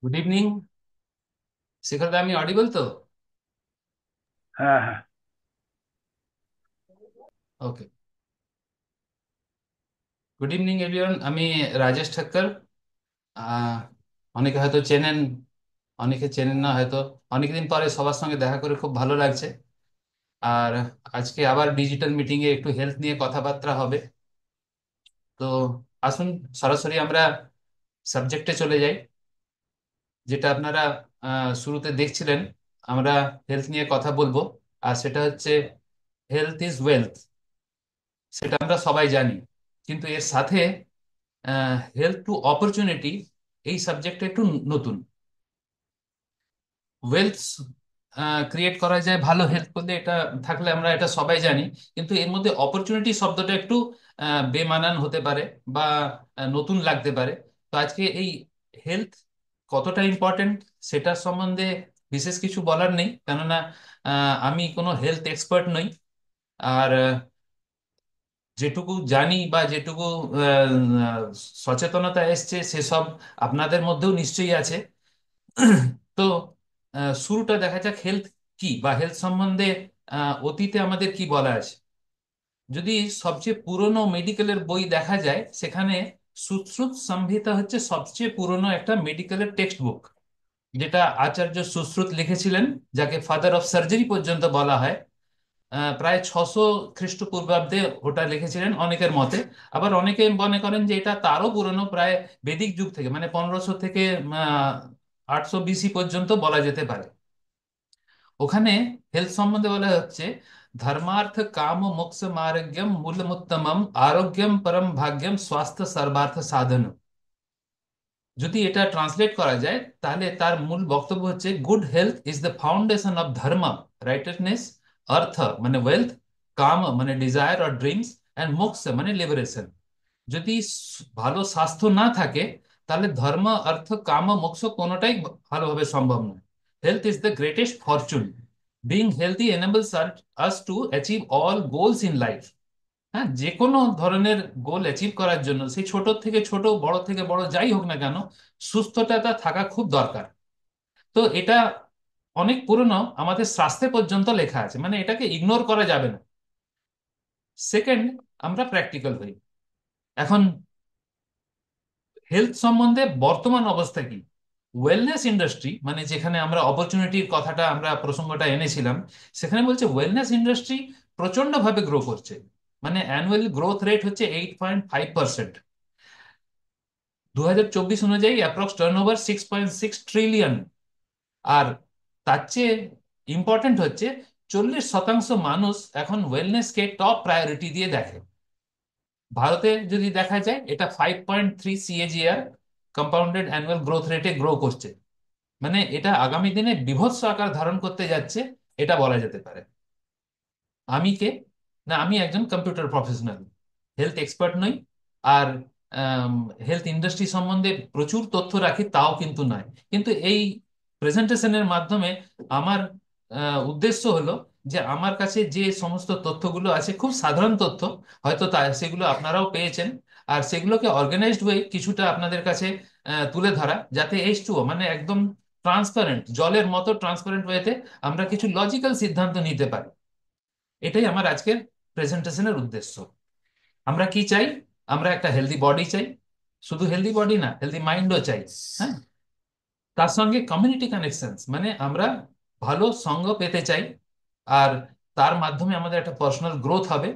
Good evening. শিখর দা, আমি audible তো? হ্যাঁ, হ্যাঁ। ওকে। গুড ইভিনিং এভরিওয়ান, আমি রাজেশ ঠাক্কর। আহ, অনেকে হয়তো চেনেন, অনেকে চেনেন না হয়তো। অনেকদিন পরে সবার সঙ্গে দেখা করে খুব ভালো লাগছে। আর আজকে আবার ডিজিটাল মিটিংয়ে একটু হেলথ নিয়ে কথাবার্তা হবে। তো আসুন, সরাসরি আমরা সাবজেক্টে চলে যাই। যেটা আপনারা শুরুতে দেখছিলেন, আমরা হেলথ নিয়ে কথা বলবো। আর সেটা হচ্ছে হেলথ ইজ ওয়েলথ। সেটা আমরা সবাই জানি, কিন্তু এর সাথে হেলথ টু অপরচুনিটি, এই সাবজেক্টটা একটু নতুন। ওয়েলথ ক্রিয়েট করা যায় ভালো হেলথ করলে, এটা থাকলে আমরা এটা সবাই জানি। কিন্তু এর মধ্যে অপরচুনিটি শব্দটা একটু বেমানান হতে পারে বা নতুন লাগতে পারে। তো আজকে এই হেলথ কতটা ইম্পর্টেন্ট সেটার সম্বন্ধে বিশেষ কিছু বলার নেই, কেননা আমি কোনো হেলথ এক্সপার্ট নই। আর যেটুকু জানি বা যেটুকু আহ, সচেতনতা এসছে সেসব আপনাদের মধ্যেও নিশ্চয়ই আছে। তো শুরুটা দেখা যাক হেলথ কি বা হেলথ সম্বন্ধে অতীতে আমাদের কি বলা আছে। যদি সবচেয়ে পুরনো মেডিকেলের বই দেখা যায়, সেখানে সুশ্রুত সংহিতা হচ্ছে সবচেয়ে পুরনো একটা মেডিকেলের টেক্সট বুক, যেটা আচার্য সুশ্রুত লিখেছিলেন, যাকে ফাদার অফ সার্জারি পর্যন্ত বলা হয়। প্রায় 600 খ্রিস্টপূর্বাব্দে ওটা লিখেছিলেন অনেকের মতে। আবার অনেকে মনে করেন যে এটা তারও পুরনো, প্রায় বৈদিক যুগ থেকে, মানে 1500 থেকে 800 বিসি পর্যন্ত বলা যেতে পারে। ওখানে হেলথ সম্বন্ধে বলা হচ্ছে, ধর্মার্থ কাম মোক্ষ মার্গম মূলমুত্তমম আরোগ্যম পরম ভাগ্যম স্বাস্থ্য সর্বার্থ সাধন। যদি এটা ট্রান্সলেট করা যায়, তাহলে তার মূল বক্তব্য হচ্ছে, good health is the foundation of ধর্ম, রাইটেসনেস, অর্থ মানে ওয়েলথ, কাম মানে ডিজায়ার অর ড্রিমস, অ্যান্ড মোক্ষ মানে লিবারেশন। যদি ভালো স্বাস্থ্য না থাকে, তাহলে ধর্ম, অর্থ, কাম, মোক্ষ কোনোটাই ভালোভাবে সম্ভব নয়। Health is the greatest Fortune. Being healthy enables us to achieve all goals in life. হ্যাঁ, যে কোনো ধরনের গোল অ্যাচিভ করার জন্য, সেই ছোট থেকে ছোট, বড় থেকে বড়, যাই হোক না কেন, সুস্থতা থাকা খুব দরকার। তো এটা অনেক পুরনো, আমাদের স্বাস্থ্যে পর্যন্ত লেখা আছে, মানে এটাকে ইগনোর করা যাবে না। সেকেন্ড, আমরা প্র্যাকটিক্যাল হই। এখন হেলথ সম্বন্ধে বর্তমান অবস্থা কি? ওয়েলনেস ইন্ডাস্ট্রি, মানে যেখানে আমরা অপরচুনিটির কথাটা, আমরা প্রসঙ্গটা এনেছিলাম, সেখানে বলছে ওয়েলনেস ইন্ডাস্ট্রি প্রচন্ডভাবে গ্রো করছে। মানে অ্যানুয়াল গ্রোথ রেট হচ্ছে 8.5%। 2024 অনুযায়ী অ্যাপ্রক্স টার্ন ওভার 6.6 ট্রিলিয়ন। আর তার চেয়ে ইম্পর্টেন্ট হচ্ছে, 40% মানুষ এখন ওয়েলনেসকে টপ প্রায়োরিটি দিয়ে দেখে। ভারতে যদি দেখা যায়, এটা 5.3 CAGR কম্পাউন্ডেড অ্যানুয়াল গ্রোথ রেটে গ্রো করছে। মানে এটা আগামী দিনে বীভৎস আকার ধারণ করতে যাচ্ছে, এটা বলা যেতে পারে। আমি কে? না, আমি একজন কম্পিউটার প্রফেশনাল, হেলথ এক্সপার্ট নই। আর হেলথ ইন্ডাস্ট্রি সম্বন্ধে প্রচুর তথ্য রাখি, তাও কিন্তু নয়। কিন্তু এই প্রেজেন্টেশনের মাধ্যমে আমার উদ্দেশ্য হলো যে, আমার কাছে যে সমস্ত তথ্যগুলো আছে, খুব সাধারণ তথ্য, হয়তো সেগুলো আপনারাও পেয়েছেন। আর সেগুলোকে অর্গানাইজড ওয়ে কিছুটা আপনাদের কাছে তুলে ধরা, যাতে H2O মানে একদম ট্রান্সপারেন্ট, জলের মতো ট্রান্সপারেন্ট ওয়েতে আমরা কিছু লজিক্যাল সিদ্ধান্ত নিতে পারি। এটাই আমার আজকের প্রেজেন্টেশনের উদ্দেশ্য। আমরা কি চাই? আমরা একটা হেলদি বডি চাই। শুধু হেলদি বডি না, হেলদি মাইন্ডও চাই। হ্যাঁ, তার সঙ্গে কমিউনিটি কানেকশনস, মানে আমরা ভালো সঙ্গ পেতে চাই। আর তার মাধ্যমে আমাদের একটা পার্সোনাল গ্রোথ হবে।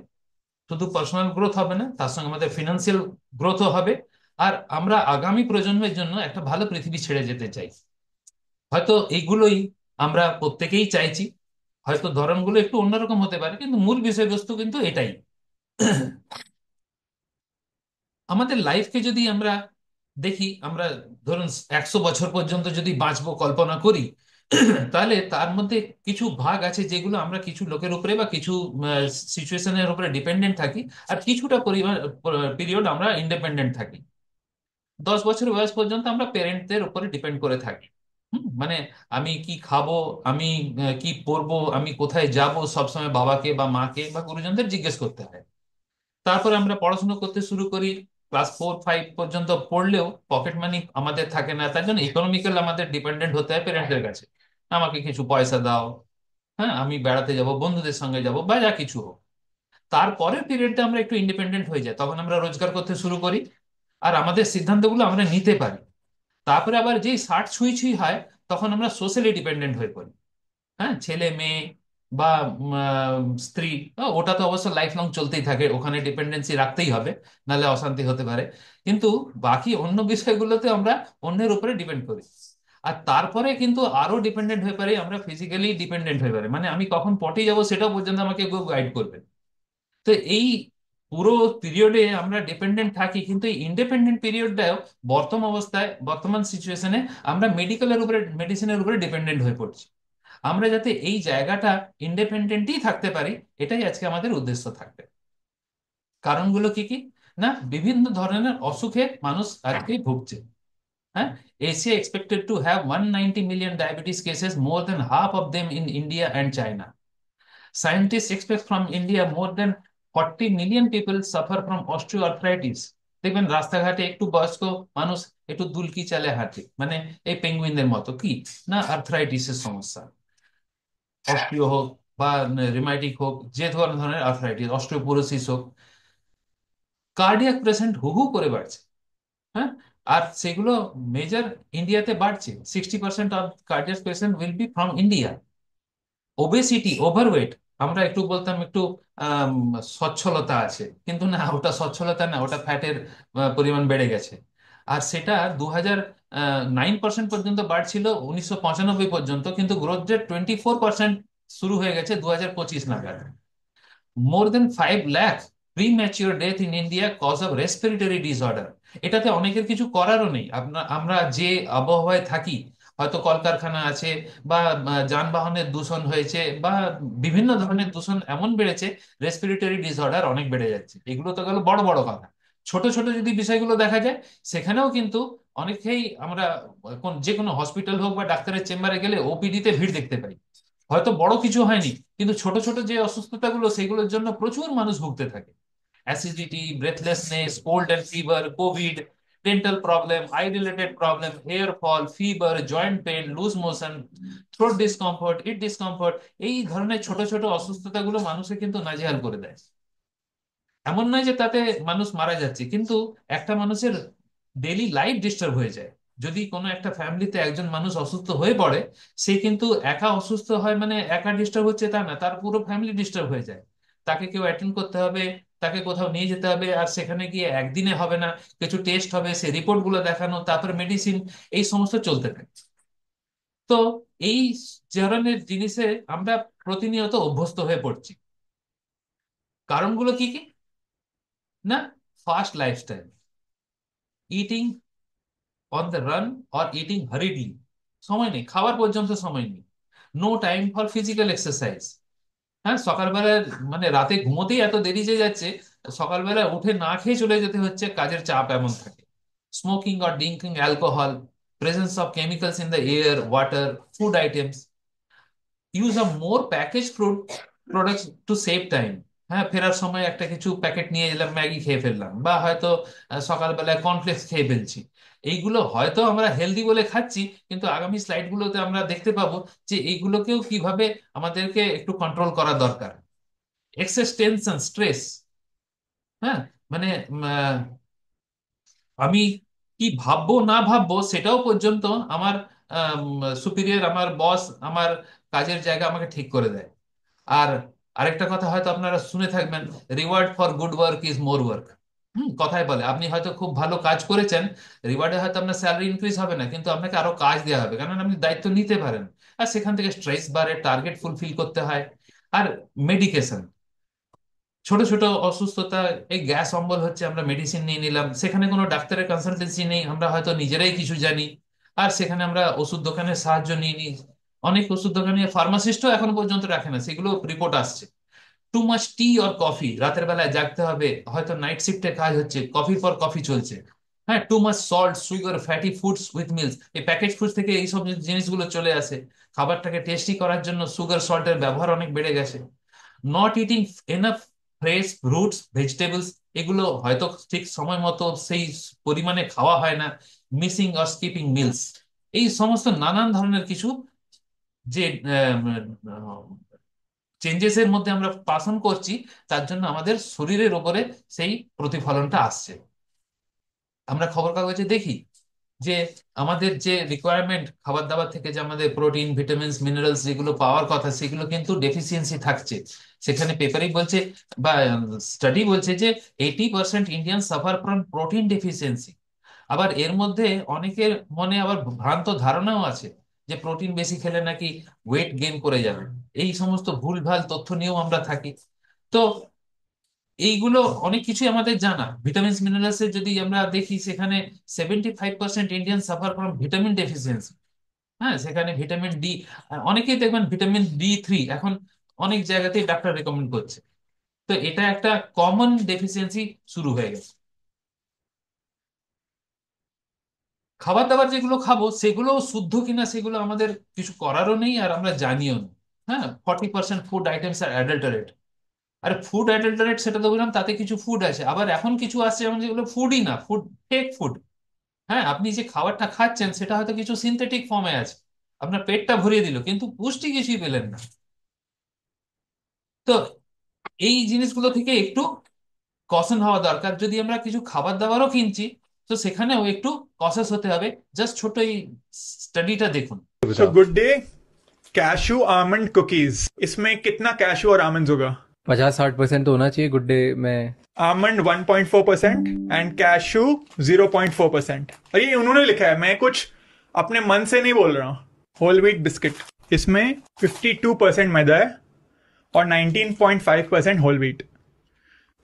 শুধু পার্সোনাল গ্রোথ হবে না, তার সঙ্গে আমাদের ফিনান্সিয়াল গ্রোথও হবে। আর আমরা আগামী প্রজন্মের জন্য একটা ভালো পৃথিবী ছেড়ে যেতে চাই। হয়তো এইগুলোই আমরা প্রত্যেকেই চাইছি। হয়তো ধরনগুলো একটু অন্যরকম হতে পারে, কিন্তু মূল বিষয়বস্তু কিন্তু এটাই। আমাদের লাইফকে যদি আমরা দেখি, আমরা ধরুন 100 বছর পর্যন্ত যদি বাঁচবো কল্পনা করি, তাহলে তার মধ্যে কিছু ভাগ আছে যেগুলো আমরা কিছু লোকের উপরে বা কিছু সিচুয়েশনের উপরে ডিপেন্ডেন্ট থাকি। আর কিছুটা পরিমাণ পিরিয়ড আমরা ইন্ডিপেন্ডেন্ট থাকি। 10 বছর বয়স পর্যন্ত আমরা পেরেন্টদের উপরে ডিপেন্ড করে থাকি। মানে আমি কি খাবো, আমি কি পরবো, আমি কোথায় যাব, সবসময় বাবাকে বা মাকে বা গুরুজনদের জিজ্ঞেস করতে হয়। তারপরে আমরা পড়াশোনা করতে শুরু করি। ক্লাস 4-5 পর্যন্ত পড়লেও পকেট মানি আমাদের থাকে না, তার জন্য ইকোনমিক্যাল আমাদের ডিপেন্ডেন্ট হতে হয় পেরেন্টদের কাছে। আমাকে কিছু পয়সা দাও, হ্যাঁ আমি বেড়াতে যাব, বন্ধুদের সঙ্গে যাব, বা যা কিছু হোক। তারপরের পিরিয়ডটা আমরা একটু ইন্ডিপেন্ডেন্ট হয়ে যাই, তখন আমরা রোজগার করতে শুরু করি আর আমাদের সিদ্ধান্তগুলো আমরা নিতে পারি। তারপরে আবার যেই 60 ছুঁই ছুঁই হয়, তখন আমরা সোশ্যালি ডিপেন্ডেন্ট হয়ে পড়ি। হ্যাঁ, ছেলে মেয়ে বা স্ত্রী, ওটা তো অবশ্য লাইফ লং চলতেই থাকে, ওখানে ডিপেন্ডেন্সি রাখতেই হবে, নাহলে অশান্তি হতে পারে। কিন্তু বাকি অন্য বিষয়গুলোতে আমরা অন্যের উপরে ডিপেন্ড করি। আর তারপরে কিন্তু আরো ডিপেন্ডেন্ট হয়ে পারি, আমরা ফিজিক্যালি ডিপেন্ডেন্ট হয়ে পারি, মানে আমি কখন পটে যাবো সেটাও পর্যন্ত আমাকে কেউ গাইড করবে। তো এই পুরো পিরিয়ডে আমরা ডিপেন্ডেন্ট থাকি, কিন্তু এই ইন্ডিপেন্ডেন্ট পিরিয়ডটাও বর্তমান অবস্থায়, বর্তমান সিচুয়েশনে আমরা মেডিকেলের উপরে, মেডিসিনের উপরে ডিপেন্ডেন্ট হয়ে পড়ছি। আমরা যাতে এই জায়গাটা ইন্ডিপেন্ডেন্টই থাকতে পারি, এটাই আজকে আমাদের উদ্দেশ্য থাকবে। কারণগুলো কি কি? না, বিভিন্ন ধরনের অসুখে মানুষ আজকে ভুগছে। হ্যাঁ, Asia expected to have 190 million diabetes cases, more than half of them in India and China. Scientists expect from India more than 40 million people suffer from osteoarthritis. দেখবেন রাস্তাঘাটে একটু বয়স্ক মানুষ একটু দুলকি চালে হাঁটে, মানে এই পেঙ্গুইনদের মতো, কি না আর্থ্রাইটিসের সমস্যা। অস্টিও হোক বা রিমাইটিক হোক, যে ধরনের আর্থ্রাইটিস, অস্টিওপোরোসিস হোক, কার্ডিয়াক পেশেন্ট হু হু করে বাড়ছে। হ্যাঁ, আর সেগুলো মেজর ইন্ডিয়াতে বাড়ছে। 60% of cardiac patient will be from India. Obesity, overweight, আমরা একটু বলতাম একটু আম, সচ্ছলতা আছে, কিন্তু না, ওটা সচ্ছলতা না, ওটা ফ্যাটের পরিমাণ বেড়ে গেছে। আর সেটা 2009% পর্যন্ত বাড়ছিল 1995 পর্যন্ত, কিন্তু গ্রোথ রেট 24% শুরু হয়ে গেছে 2025 নাগাদ। More than 5 lakh premature death in India cause of respiratory disorder. এটাতে অনেকের কিছু করারও নেই। আমরা যে আবহাওয়ায় থাকি, হয়তো কলকারখানা আছে, বা যানবাহনের দূষণ হয়েছে, বা বিভিন্ন ধরনের দূষণ এমন বেড়েছে, রেসপিরেটরি ডিসঅর্ডার অনেক বেড়ে যাচ্ছে। এগুলো তো গেল বড় বড় কথা। ছোট ছোট যদি বিষয়গুলো দেখা যায়, সেখানেও কিন্তু অনেকেই আমরা যে কোনো হসপিটাল হোক বা ডাক্তারের চেম্বারে গেলে ওপিডি তে ভিড় দেখতে পাই। হয়তো বড় কিছু হয়নি, কিন্তু ছোট ছোট যে অসুস্থতাগুলো, সেগুলোর জন্য প্রচুর মানুষ ভুগতে থাকে। Acidity, breathlessness, cold and fever, covid, dental problem, eye related problem, hair fall, fever, joint pain, loose motion, throat discomfort, eat discomfort. এই ধরনের ছোট ছোট অসুস্থতাগুলো মানুষকে কিন্তু নাজেহাল করে দেয়। এমন নয় যে তাতে মানুষ মারা যাচ্ছে, কিন্তু একটা মানুষের ডেইলি লাইফ ডিস্টার্ব হয়ে যায়। যদি কোনো একটা ফ্যামিলিতে একজন মানুষ অসুস্থ হয়ে পড়ে, সে কিন্তু একা অসুস্থ হয়, মানে একা ডিস্টার্ব হচ্ছে তা না, তার পুরো ফ্যামিলি ডিস্টার্ব হয়ে যায়। তাকে কেউ অ্যাটেন্ড করতে হবে, তাকে কোথাও নিয়ে যেতে হবে, আর সেখানে গিয়ে একদিনে হবে না, কিছু টেস্ট হবে, সে রিপোর্ট গুলো দেখানো, তারপরে মেডিসিন, এই সমস্ত চলতে থাকে। তো এই ধরনের জিনিসে আমরা প্রতিনিয়ত অভ্যস্ত হয়ে পড়ছি। কারণগুলো কি কি? না, fast lifestyle, eating on the run or eating hurriedly, সময় নেই, খাবার পর্যন্ত সময় নেই। No time for physical exercise. হ্যাঁ, সকালবেলা, মানে রাতে ঘুমোতেই এত দেরি যে যাচ্ছে, সকালবেলা উঠে না খেয়ে চলে যেতে হচ্ছে, কাজের চাপ এমন থাকে। Smoking or drinking alcohol, presence of chemicals in the air, water, food items, use a more package food products to save time. হ্যাঁ, ফেরার সময় একটা কিছু প্যাকেট নিয়ে এলাম, ম্যাগি খেয়ে ফেললাম, বা হয়তো সকালবেলায় কর্নফ্লেক্স খেয়ে ফেলছি। এইগুলো হয়তো আমরা হেলদি বলে খাচ্ছি, কিন্তু আগামী স্লাইডগুলোতে আমরা দেখতে পাবো যে এইগুলোকেও কিভাবে আমাদেরকে একটু কন্ট্রোল করা দরকার। Excess tension, stress. হ্যাঁ, মানে আমি কি ভাববো না ভাববো সেটাও পর্যন্ত আমার সুপিরিয়র, আমার বস, আমার কাজের জায়গা আমাকে ঠিক করে দেয়। আর আরেকটা কথা হয়তো আপনারা শুনে থাকবেন, reward for good work is more work. কথায় বলে, আপনি হয়তো খুব ভালো কাজ করেছেন, রিওয়ার্ডে হয়তো আপনার স্যালারি ইনক্রিজ হবে না, কিন্তু আপনাকে আরো কাজ দেওয়া হবে, কারণ আপনি দায়িত্ব নিতে পারেন। আর সেখান থেকে স্ট্রেস বাড়ে, টার্গেট ফুলফিল করতে হয়। আর মেডিকেশন, ছোট ছোট অসুস্থতা, এই গ্যাস অম্বল হচ্ছে, আমরা মেডিসিন নিয়ে নিলাম, সেখানে কোনো ডাক্তারের কনসালটেন্সি নেই, আমরা হয়তো নিজেরাই কিছু জানি, আর সেখানে আমরা ওষুধ দোকানের সাহায্য নিয়ে নিই। অনেক ওষুধ দোকানে ফার্মাসিস্টও এখনো পর্যন্ত রাখে না, সেগুলো রিপোর্ট আসছে। Too much tea or coffee, রাতের বেলায় জাগতে হবে, হয়তো নাইট শিফটে কাজ হচ্ছে, কফির পর কফি চলছে। হ্যাঁ, too much salt, sugar, fatty foods with meals, এই প্যাকেজ ফুড থেকে এইসব জিনিসগুলো চলে আসে। খাবারটাকে টেস্টি করার জন্য সুগার সল্টের ব্যবহার অনেক বেড়ে গেছে। Not eating enough fresh fruits, vegetables, এগুলো হয়তো ঠিক সময় মতো সেই পরিমাণে খাওয়া হয় না, মিসিং অর স্কিপিং মিলস, এই সমস্ত নানান ধরনের কিছু যে চেঞ্জেস এর মধ্যে আমরা পালন করছি, তার জন্য আমাদের শরীরের ওপরে সেই প্রতিফলনটা আসছে। আমরা খবর কাগজে দেখি যে আমাদের যে রিকোয়ারমেন্ট খাবার দাবার থেকে, যে আমাদের প্রোটিন ভিটামিনস মিনারেলস যেগুলো পাওয়ার কথা, সেগুলো কিন্তু ডেফিসিয়েন্সি থাকছে। সেখানে পেপারই বলছে বা স্টাডি বলছে যে 80% Indian suffer from protein deficiency. আবার এর মধ্যে অনেকের মনে আবার ভ্রান্ত ধারণাও আছে যে প্রোটিন বেশি খেলে নাকি ওয়েট গেইন করে যাবে। এই সমস্ত ভুলভাল তথ্য নিয়েও আমরা থাকি। তো এইগুলো অনেক কিছুই আমাদের জানা। ভিটামিনস মিনারেলস এর যদি আমরা দেখি, সেখানে 75% Indian suffer from vitamin deficiency. হ্যাঁ, সেখানে ভিটামিন ডি, অনেকেই দেখবেন ভিটামিন D3 এখন অনেক জায়গাতেই ডাক্তার রেকমেন্ড করছে। তো এটা একটা কমন ডেফিসিয়েন্সি শুরু হয়ে গেছে। খাবার দাবার যেগুলো খাবো সেগুলো শুদ্ধ কিনা সেগুলো আমাদের কিছু করারও নেই, আর আমরা জানিও না। হ্যাঁ, 40% ফুড আইটেমস আর অ্যাডাল্টারেট। আরে ফুড অ্যাডাল্টারেট সেটা তো বললাম, তাতে কিছু ফুড আছে, আবার এখন কিছু আসছে যেমন যেগুলো ফুডই না, ফুড ফেক ফুড। হ্যাঁ, আপনি যে খাবারটা খাচ্ছেন সেটা হয়তো কিছু সিনথেটিক ফর্মে আছে, আপনার পেটটা ভরিয়ে দিল কিন্তু পুষ্টি কিছুই পেলেন না। তো এই জিনিসগুলো থেকে একটু কশন হওয়া দরকার। যদি আমরা কিছু খাবার দাবারও কিনছি, তো সেখানেও একটু কশাস হতে হবে। জাস্ট ছোট এই স্টাডিটা দেখুন। So good day. Cashew almond cookies, इसमें कितना कैशू और आमंड होगा? 50-60% तो होना चाहिए गुड डे में। Almond 1.4% and cashew 0.4%। और ये उन्होंने लिखा है, मैं कुछ अपने मन से नहीं बोल रहा हूँ। होल व्हीट बिस्किट, इसमें 52% मैदा है और 19.5% whole wheat.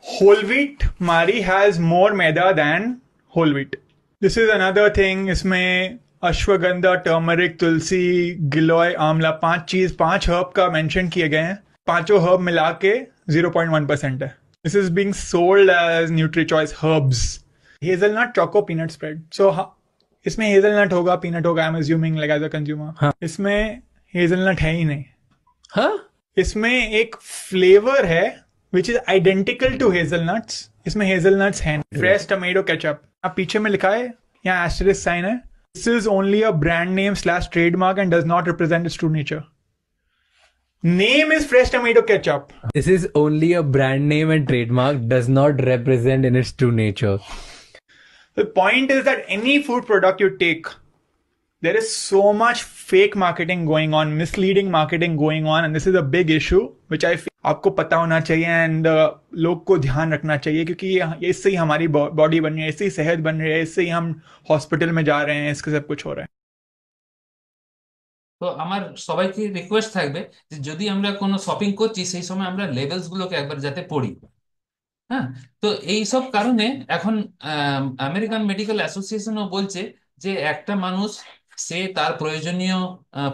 Whole wheat Marie has more maida than whole wheat. This is another thing. इसमें अश्वगंधा, टर्मरिक, तुलसी, गिलोय, आंवला, 5 चीज, 5 हर्ब का मेंशन किए गए हैं। पांचों हर्ब मिला के 0.1% है। This is being sold as Nutri Choice herbs. Hazelnut choco peanut spread. So इसमें हेजलनट होगा, पीनट होगा, I am assuming like as a consumer. हाँ। इसमें हेजलनट है ही नहीं। हाँ। इसमें एक फ्लेवर है which is identical to hazelnuts. इसमें हेजलनट्स हैं। फ्रेश टमेटो केचप, अब पीछे में लिखा है, यहाँ एस्टेरिस्क साइन है। This is only a brand name slash trademark and does not represent it's true nature. Name is fresh tomato ketchup. This is only a brand name and trademark, does not represent in its true nature. The point is that any food product you take, there is so much fake marketing going on, misleading marketing going on, and this is a big issue which I feel आपको पता होना चाहिए and लोग को ध्यान रखना चाहिए, क्योंकि ये इससे ही हमारी बॉडी बन रही है, इससे ही सेहत बन रही है, इससे ही हम हॉस्पिटल में जा रहे हैं, इसके सब कुछ हो रहा है। তো আমার সবাইকে রিকোয়েস্ট থাকবে যে যদি আমরা কোনো শপিং করছি, সেই সময় আমরা লেভেলস গুলোকে একবার যাতে পড়ি। হ্যাঁ। তো এই সব কারণে এখন আমেরিকান মেডিকেল অ্যাসোসিয়েশনও বলছে যে একটা মানুষ সে তার প্রয়োজনীয়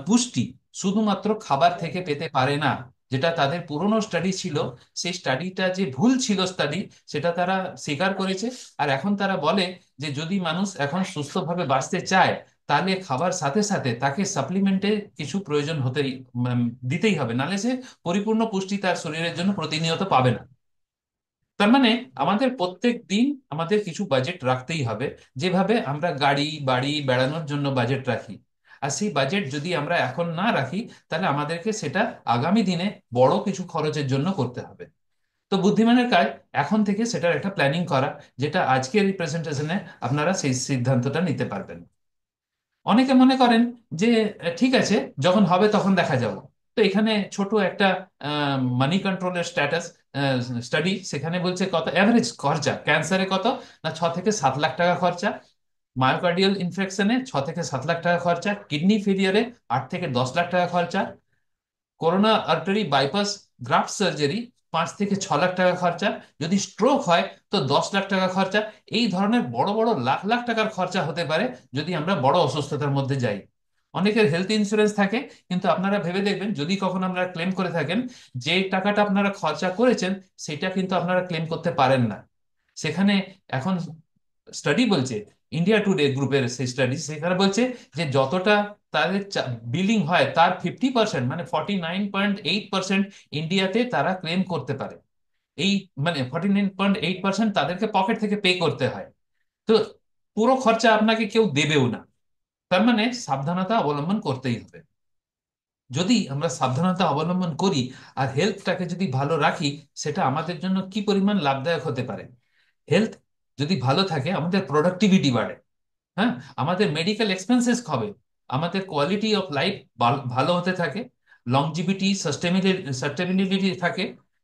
পুষ্টি শুধুমাত্র খাবার থেকে পেতে পারে না। যেটা তাদের পুরনো স্টাডি ছিল, সেই স্টাডিটা যে ভুল ছিল স্টাডি, সেটা তারা স্বীকার করেছে। আর এখন তারা বলে যে যদি মানুষ এখন সুস্থভাবে বাঁচতে চায়, তাহলে খাবার সাথে সাথে তাকে সাপ্লিমেন্টে কিছু প্রয়োজন হতেই দিতেই হবে, নাহলে সে পরিপূর্ণ পুষ্টি তার শরীরের জন্য প্রতিনিয়ত পাবে না। তার মানে আমাদের প্রত্যেক দিন আমাদের কিছু বাজেট রাখতেই হবে, যেভাবে আমরা গাড়ি বাড়ি বেড়ানোর জন্য বাজেট রাখি। আর সেই বাজেট যদি আমরা এখন না রাখি, তাহলে আমাদেরকে সেটা আগামী দিনে বড় কিছু খরচের জন্য করতে হবে। তো বুদ্ধিমানের কাজ এখন থেকে সেটার একটা প্ল্যানিং করা, যেটা আজকের এই প্রেজেন্টেশনে আপনারা সেই সিদ্ধান্তটা নিতে পারবেন। অনেকে মনে করেন যে ঠিক আছে, যখন হবে তখন দেখা যাবে। তো এখানে ছোট একটা মানি কন্ট্রোলের স্টাডি, সেখানে বলছে কত অ্যাভারেজ খরচা ক্যান্সারে, কত না 6 থেকে 7 লাখ টাকা খরচা, মায়োকার্ডিয়াল ইনফেকশনে 6 থেকে 7 লাখ টাকা খরচা, কিডনি ফেলিয়ারে 8 থেকে 10 লাখ টাকা খরচা, corona artery bypass graft surgery 5 থেকে 6 লাখ টাকা খরচা, যদি স্ট্রোক হয় তো 10 লাখ টাকা খরচা। এই ধরনের বড় বড় লাখ লাখ টাকার খরচা হতে পারে যদি আমরা বড় অসুস্থতার মধ্যে যাই। অনেকের হেলথ ইন্স্যুরেন্স থাকে, কিন্তু আপনারা ভেবে দেখবেন যদি কখনো আপনারা ক্লেম করে থাকেন, যে টাকাটা আপনারা খরচা করেছেন সেটা কিন্তু আপনারা ক্লেম করতে পারেন না। সেখানে এখন স্টাডি বলছে, ইন্ডিয়া টুডে গ্রুপের সেই স্টাডি, সেখানে বলছে যে যতটা তাদের বিলিং হয় তার 50%, মানে 49.8% ইন্ডিয়াতে তারা ক্লেম করতে পারে। এই মানে 49.8% তাদেরকে পকেট থেকে পে করতে হয়। তো পুরো খরচা আপনাকে কেউ দেবেও না। তার মানে সাবধানতা অবলম্বন করতেই হবে। যদি আমরা সাবধানতা অবলম্বন করি আর হেলথটাকে যদি ভালো রাখি, সেটা আমাদের জন্য কি পরিমাণ লাভদায়ক হতে পারে। হেলথ যদি ভালো থাকে, আমাদের প্রোডাক্টিভিটি বাড়ে। হ্যাঁ, আমাদের মেডিকেল এক্সপেন্সেস হবে, আমাদের কোয়ালিটি অফ লাইফ ভালো হতে থাকে, লংজিভিটি সাস্টেনেবিলিটি থাকে,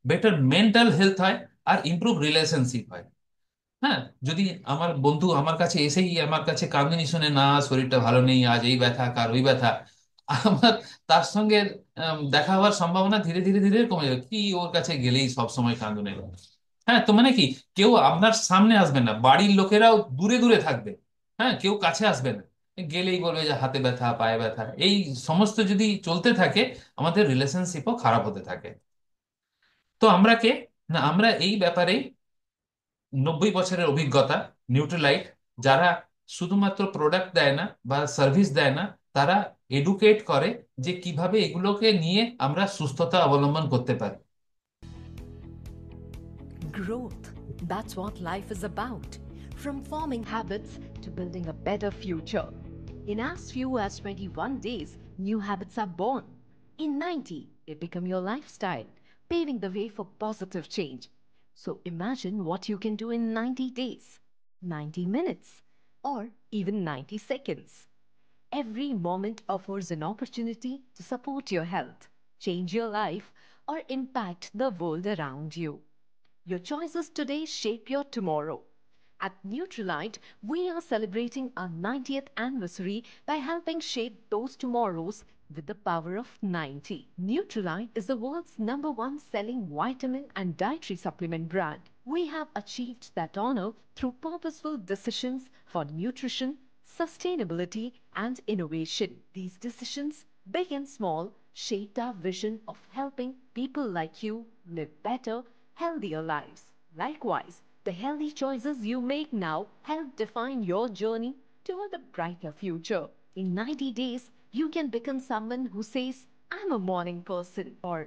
বেটার মেন্টাল হেলথ হয়, আর ইমপ্রুভ রিলেশনশিপ হয়। হ্যাঁ, যদি আমার বন্ধু আমার কাছে এসেই আমার কাছে কাঁদুনি শুনে, না শরীরটা ভালো নেই, আজ এই ব্যথা কার ওই ব্যথা, আমার তার সঙ্গে দেখা হওয়ার সম্ভাবনা ধীরে ধীরে ধীরে কমে যাবে। কি ওর কাছে গেলেই সব সময় কাঁদুনে। হ্যাঁ, তো মানে কি, কেউ আপনার সামনে আসবে না, বাড়ির লোকেরাও দূরে দূরে থাকবে। হ্যাঁ, কেউ কাছে আসবে না, গেলেই বলবে যে হাতে ব্যথা পায়ে ব্যথা, এই সমস্ত যদি চলতে থাকে, আমাদের রিলেশনশিপও খারাপ হতে থাকে। তো আমরা কে, না আমরা এই ব্যাপারে 90 বছরের অভিজ্ঞতা নিউট্রিলাইট, যারা শুধুমাত্র প্রোডাক্ট দেয় না বা সার্ভিস দেয় না, তারা এডুকেট করে যে কিভাবে এগুলোকে নিয়ে আমরা সুস্থতা অবলম্বন করতে পারি। Growth. That's what life is about. From forming habits to building a better future. In as few as 21 days, new habits are born. In 90, they become your lifestyle, paving the way for positive change. So imagine what you can do in 90 days, 90 minutes, or even 90 seconds. Every moment offers an opportunity to support your health, change your life, or impact the world around you. Your choices today shape your tomorrow. At Nutrilite, we are celebrating our 90th anniversary by helping shape those tomorrows with the power of 90. Nutrilite is the world's #1 selling vitamin and dietary supplement brand. We have achieved that honor through purposeful decisions for nutrition, sustainability, and innovation. These decisions, big and small, shaped our vision of helping people like you live better, healthier lives. Likewise, the healthy choices you make now help define your journey toward a brighter future. In 90 days, you can become someone who says, I'm a morning person, or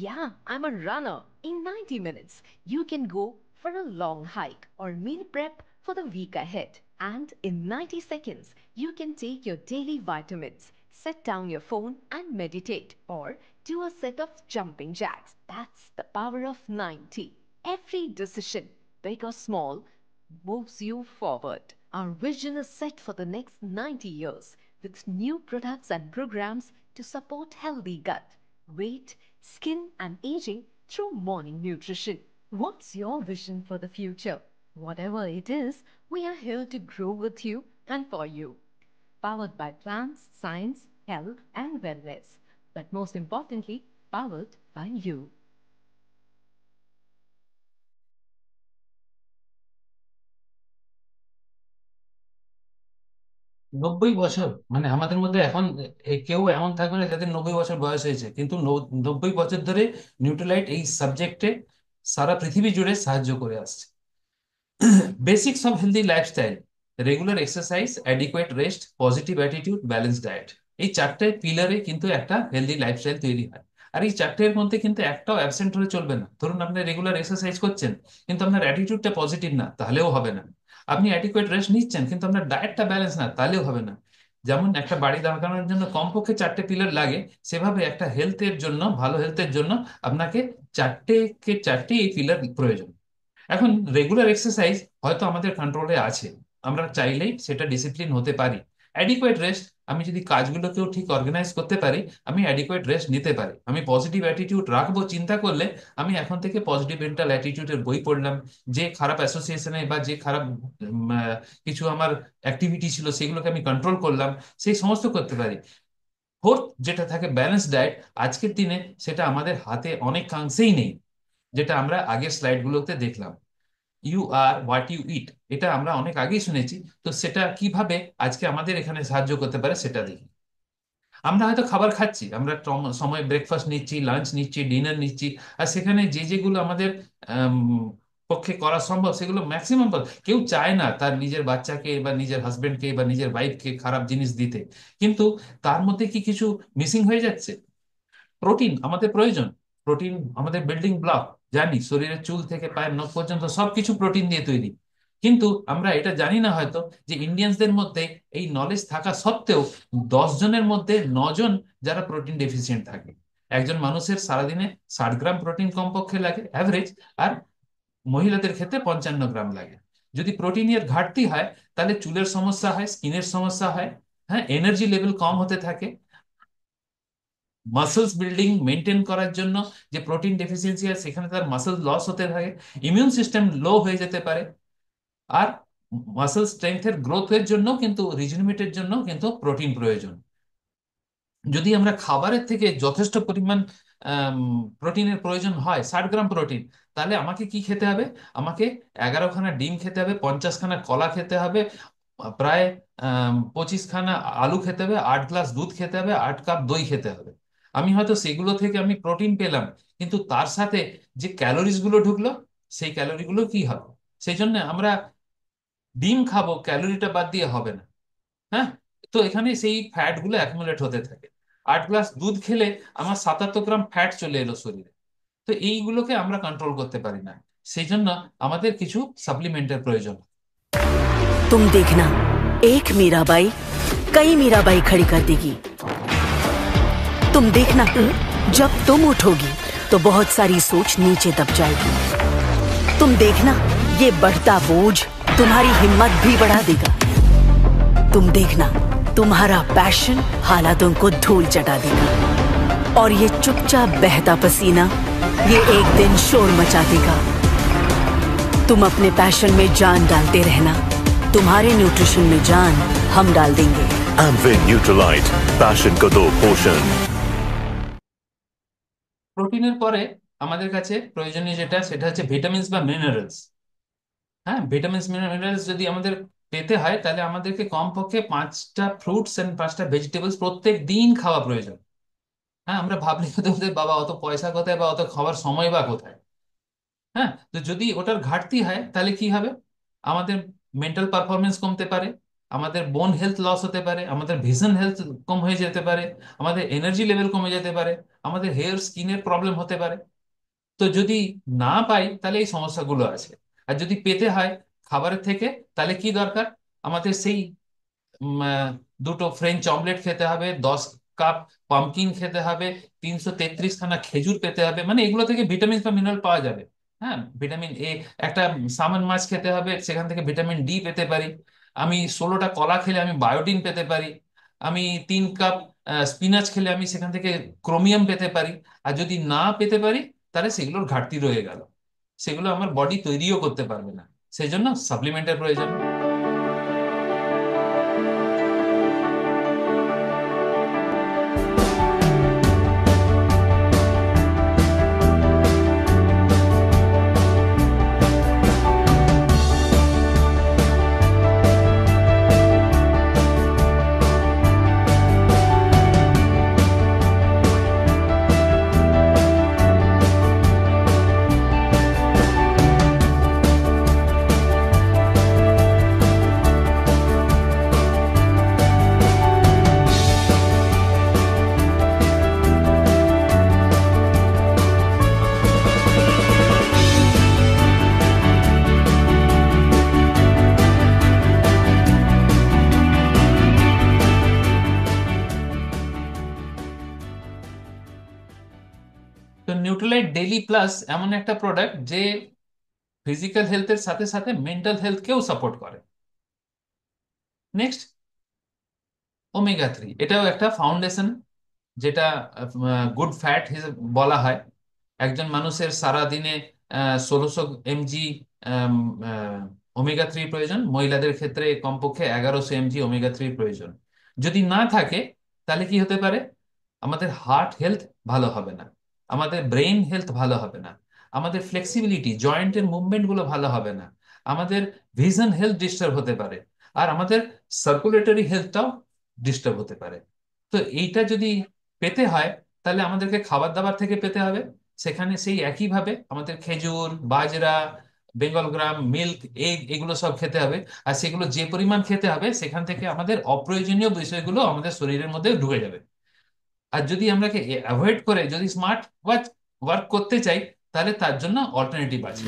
yeah, I'm a runner. In 90 minutes, you can go for a long hike or meal prep for the week ahead. And in 90 seconds, you can take your daily vitamins, set down your phone and meditate, or do a set of jumping jacks. That's the power of 90. Every decision, big or small, moves you forward. Our vision is set for the next 90 years with new products and programs to support healthy gut, weight, skin, and aging through morning nutrition. What's your vision for the future? Whatever it is, we are here to grow with you and for you. Powered by plants, science, health, and wellness. But most importantly, powered by you. 90 বছর মানে আমাদের মধ্যে এখন কেউ এমন থাকবে না যাদের 90 বছর বয়স হয়েছে, কিন্তু 90 বছর ধরে নিউট্রিলাইট এই সাবজেক্টে সারা পৃথিবী জুড়ে সাহায্য করে আসছে। Basics of healthy lifestyle: regular exercise, adequate rest, positive attitude, balance diet. এই চারটে পিলারে কিন্তু একটা হেলদি লাইফস্টাইল তৈরি হয়। আর এই চারটের মধ্যে কিন্তু একটাও অ্যাবসেন্ট হলে চলবে না। ধরুন আপনি রেগুলার এক্সারসাইজ করছেন কিন্তু আপনার অ্যাটিটিউডটা পজিটিভ না, তাহলেও হবে না। আপনি অ্যাডিকুয়েট রেস্ট নিচ্ছেন কিন্তু আপনার ডায়েটটা ব্যালেন্স না, তাহলেও হবে না। যেমন একটা বাড়ি দাঁড়ানোর জন্য কমপক্ষে চারটে পিলার লাগে, সেভাবে একটা হেলথের জন্য, ভালো হেলথের জন্য আপনাকে চারটে এই পিলার প্রয়োজন। এখন রেগুলার এক্সারসাইজ হয়তো আমাদের কন্ট্রোলে আছে, আমরা চাইলেই সেটা ডিসিপ্লিন হতে পারি। অ্যাডিকুয়েট রেস্ট, আমি যদি কাজগুলোকেও ঠিক অর্গানাইজ করতে পারি, আমি অ্যাডিকুয়েট রেস্ট নিতে পারি। আমি পজিটিভ অ্যাটিটিউড রাখবো চিন্তা করলে, আমি এখন থেকে পজিটিভ মেন্টাল অ্যাটিটিউডের বই পড়লাম, যে খারাপ অ্যাসোসিয়েশনে বা যে খারাপ কিছু আমার অ্যাক্টিভিটি ছিল সেগুলোকে আমি কন্ট্রোল করলাম, সেই সমস্ত করতে পারি। ফোর্থ যেটা থাকে ব্যালেন্স ডায়েট, আজকের দিনে সেটা আমাদের হাতে অনেকাংশেই নেই, যেটা আমরা আগের স্লাইডগুলোতে দেখলাম। ইউ আর হোয়াট ইউ ইট, এটা আমরা অনেক আগেই শুনেছি। তো সেটা কিভাবে আজকে আমাদের এখানে সাহায্য করতে পারে সেটা দেখি। আমরা হয়তো খাবার খাচ্ছি, আমরা সময় ব্রেকফাস্ট নিচ্ছি, লাঞ্চ নিচ্ছি, ডিনার নিচ্ছি, আর সেখানে যে যেগুলো আমাদের আম, পক্ষে করা সম্ভব সেগুলো ম্যাক্সিমাম। কেউ চায় না তার নিজের বাচ্চাকে বা নিজের হাজবেন্ডকে বা নিজের ওয়াইফকে খারাপ জিনিস দিতে, কিন্তু তার মধ্যে কি কিছু মিসিং হয়ে যাচ্ছে? প্রোটিন আমাদের প্রয়োজন, প্রোটিন আমাদের বিল্ডিং ব্লক। জানি শরীরের চুল থেকে পায়ের নখ পর্যন্ত সবকিছু প্রোটিন দিয়ে তৈরি, কিন্তু আমরা এটা জানি না হয়তো যে ইন্ডিয়ানসদের মধ্যে এই নলেজ থাকা সত্ত্বেও 10 জনের মধ্যে 9 জন যারা প্রোটিন ডেফিসিয়েন্ট থাকে। একজন মানুষের সারাদিনে 60 গ্রাম প্রোটিন কমপক্ষে লাগে অ্যাভারেজ, আর মহিলাদের ক্ষেত্রে 55 গ্রাম লাগে। যদি প্রোটিনের ঘাটতি হয় তাহলে চুলের সমস্যা হয়, স্কিনের সমস্যা হয়, হ্যাঁ, এনার্জি লেভেল কম হতে থাকে, মাসেলস বিল্ডিং মেনটেন করার জন্য যে প্রোটিন ডেফিসিয়েন্সি হয় সেখানে তার মাসেল লস হতে থাকে, ইমিউন সিস্টেম লো হয়ে যেতে পারে। আর মাসেল স্ট্রেংথের গ্রোথের জন্য কিন্তু রিজুভিনেটের জন্য কিন্তু প্রোটিন প্রয়োজন। যদি আমরা খাবারের থেকে যথেষ্ট পরিমাণ প্রোটিনের প্রয়োজন হয়, 60 গ্রাম প্রোটিন, তাহলে আমাকে কি খেতে হবে? আমাকে 11খানা ডিম খেতে হবে, 50খানা কলা খেতে হবে, প্রায় 25খানা আলু খেতে হবে, 8 গ্লাস দুধ খেতে হবে, 8 কাপ দই খেতে হবে। আমি হয়তো সেগুলো থেকে আমি প্রোটিন পেলাম, কিন্তু তার সাথে যে ক্যালোরিজ গুলো ঢুকলো সেই ক্যালোরি গুলো কি হবে? সেই জন্য আমরা ডিম খাবো, ক্যালোরিটা বাদ দিয়ে হবে না। হ্যাঁ, তো এখানে সেই ফ্যাট গুলো অ্যাকুমুলেট হতে থাকে। 8 গ্লাস দুধ খেলে আমার 77 গ্রাম ফ্যাট চলে এলো শরীরে। তো এইগুলোকে আমরা কন্ট্রোল করতে পারি না, সেই জন্য আমাদের কিছু সাপ্লিমেন্টের প্রয়োজন। तुम देखना, एक मीराबाई कई मीराबाई खड़ी कर देगी। तुम देखना, जब तुम उठोगी तो बहुत सारी सोच नीचे दब जाएगी। तुम देखना, ये बढ़ता बोझ तुम्हारी हिम्मत भी बढ़ा देगा। तुम देखना, तुम्हारा पैशन हालातों को धूल चटा देगा। और ये चुपचाप बहता पसीना, ये एक दिन शोर मचा देगा। तुम अपने पैशन में जान डालते रहना, तुम्हारे न्यूट्रिशन में जान हम डाल देंगे। Amvin Neutralite, passion ko do portion। প্রোটিনের পরে আমাদের কাছে প্রয়োজনীয় যেটা, সেটা হচ্ছে ভিটামিনস বা মিনারেলস। হ্যাঁ, ভিটামিনস মিনারেলস যদি আমাদের পেতে হয় তাহলে আমাদেরকে কমপক্ষে 5টা ফ্রুটস এন্ড 5টা ভেজিটেবলস প্রত্যেক দিন খাওয়া প্রয়োজন। হ্যাঁ, আমরা ভাবলে হতে হতে বাবা অত পয়সা কোথায় বা অত খাওয়ার সময় বা কোথায়। হ্যাঁ, তো যদি ওটার ঘাটতি হয় তাহলে কি হবে? আমাদের মেন্টাল পারফরমেন্স কমতে পারে, আমাদের বোন হেলথ লস হতে পারে, আমাদের ভিশন হেলথ কম হয়ে যেতে পারে, আমাদের এনার্জি লেভেল কমে যেতে পারে, আমাদের হেয়ার স্কিনের প্রবলেম হতে পারে। তো যদি না পাই তাহলে এই সমস্যাগুলো আছে। আর যদি পেতে হয় খাবারের থেকে, তাহলে কি দরকার? আমাদের সেই উম, আহ, দুটো ফ্রেঞ্চ অমলেট খেতে হবে, 10 কাপ পামকিন খেতে হবে, 333খানা খেজুর পেতে হবে, মানে এগুলো থেকে ভিটামিন বা মিনারেল পাওয়া যাবে। হ্যাঁ, ভিটামিন এ, একটা সামন মাছ খেতে হবে, সেখান থেকে ভিটামিন ডি পেতে পারি। আমি 16টা কলা খেলে আমি বায়োটিন পেতে পারি। আমি 3 কাপ স্পিনাচ খেলে আমি সেখান থেকে ক্রোমিয়াম পেতে পারি। আর যদি না পেতে পারি তাহলে সেগুলোর ঘাটতি রয়ে গেল, সেগুলো আমার বডি তৈরিও করতে পারবে না, সেই জন্য সাপ্লিমেন্টের প্রয়োজন। তো নিউট্রিলাইট ডেইলি প্লাস এমন একটা প্রোডাক্ট যে ফিজিক্যাল হেলথের সাথে সাথে মেন্টাল হেলথকেও সাপোর্ট করে। নেক্সট, ওমেগা 3, এটাও একটা ফাউন্ডেশন, যেটা গুড ফ্যাট বলা হয়। একজন মানুষের সারা দিনে 1600 mg ওমেগা 3 প্রয়োজন, মহিলাদের ক্ষেত্রে কমপক্ষে 1100 mg ওমেগা 3 প্রয়োজন। যদি না থাকে তাহলে কি হতে পারে? আমাদের হার্ট হেলথ ভালো হবে না, আমাদের ব্রেন হেলথ ভালো হবে না, আমাদের ফ্লেক্সিবিলিটি জয়েন্টের মুভমেন্ট গুলো ভালো হবে না, আমাদের ভিশন হেলথ ডিস্টার্ব হতে পারে, আর আমাদের সার্কুলেটরি হেলথটাও ডিস্টার্ব হতে পারে। তো এইটা যদি পেতে হয় তাহলে আমাদেরকে খাবার দাবার থেকে পেতে হবে। সেখানে সেই একইভাবে আমাদের খেজুর, বাজরা, বেঙ্গল গ্রাম, মিল্ক, এগ, এগুলো সব খেতে হবে। আর সেগুলো যে পরিমাণ খেতে হবে সেখান থেকে আমাদের অপ্রয়োজনীয় বিষয়গুলো আমাদের শরীরের মধ্যে ঢুকে যাবে। আর যদি আমরা অ্যাভয়েড করে যদি স্মার্ট ওয়াচ ওয়ার্ক করতে চাই তাহলে তার জন্য অল্টারনেটিভ আছে।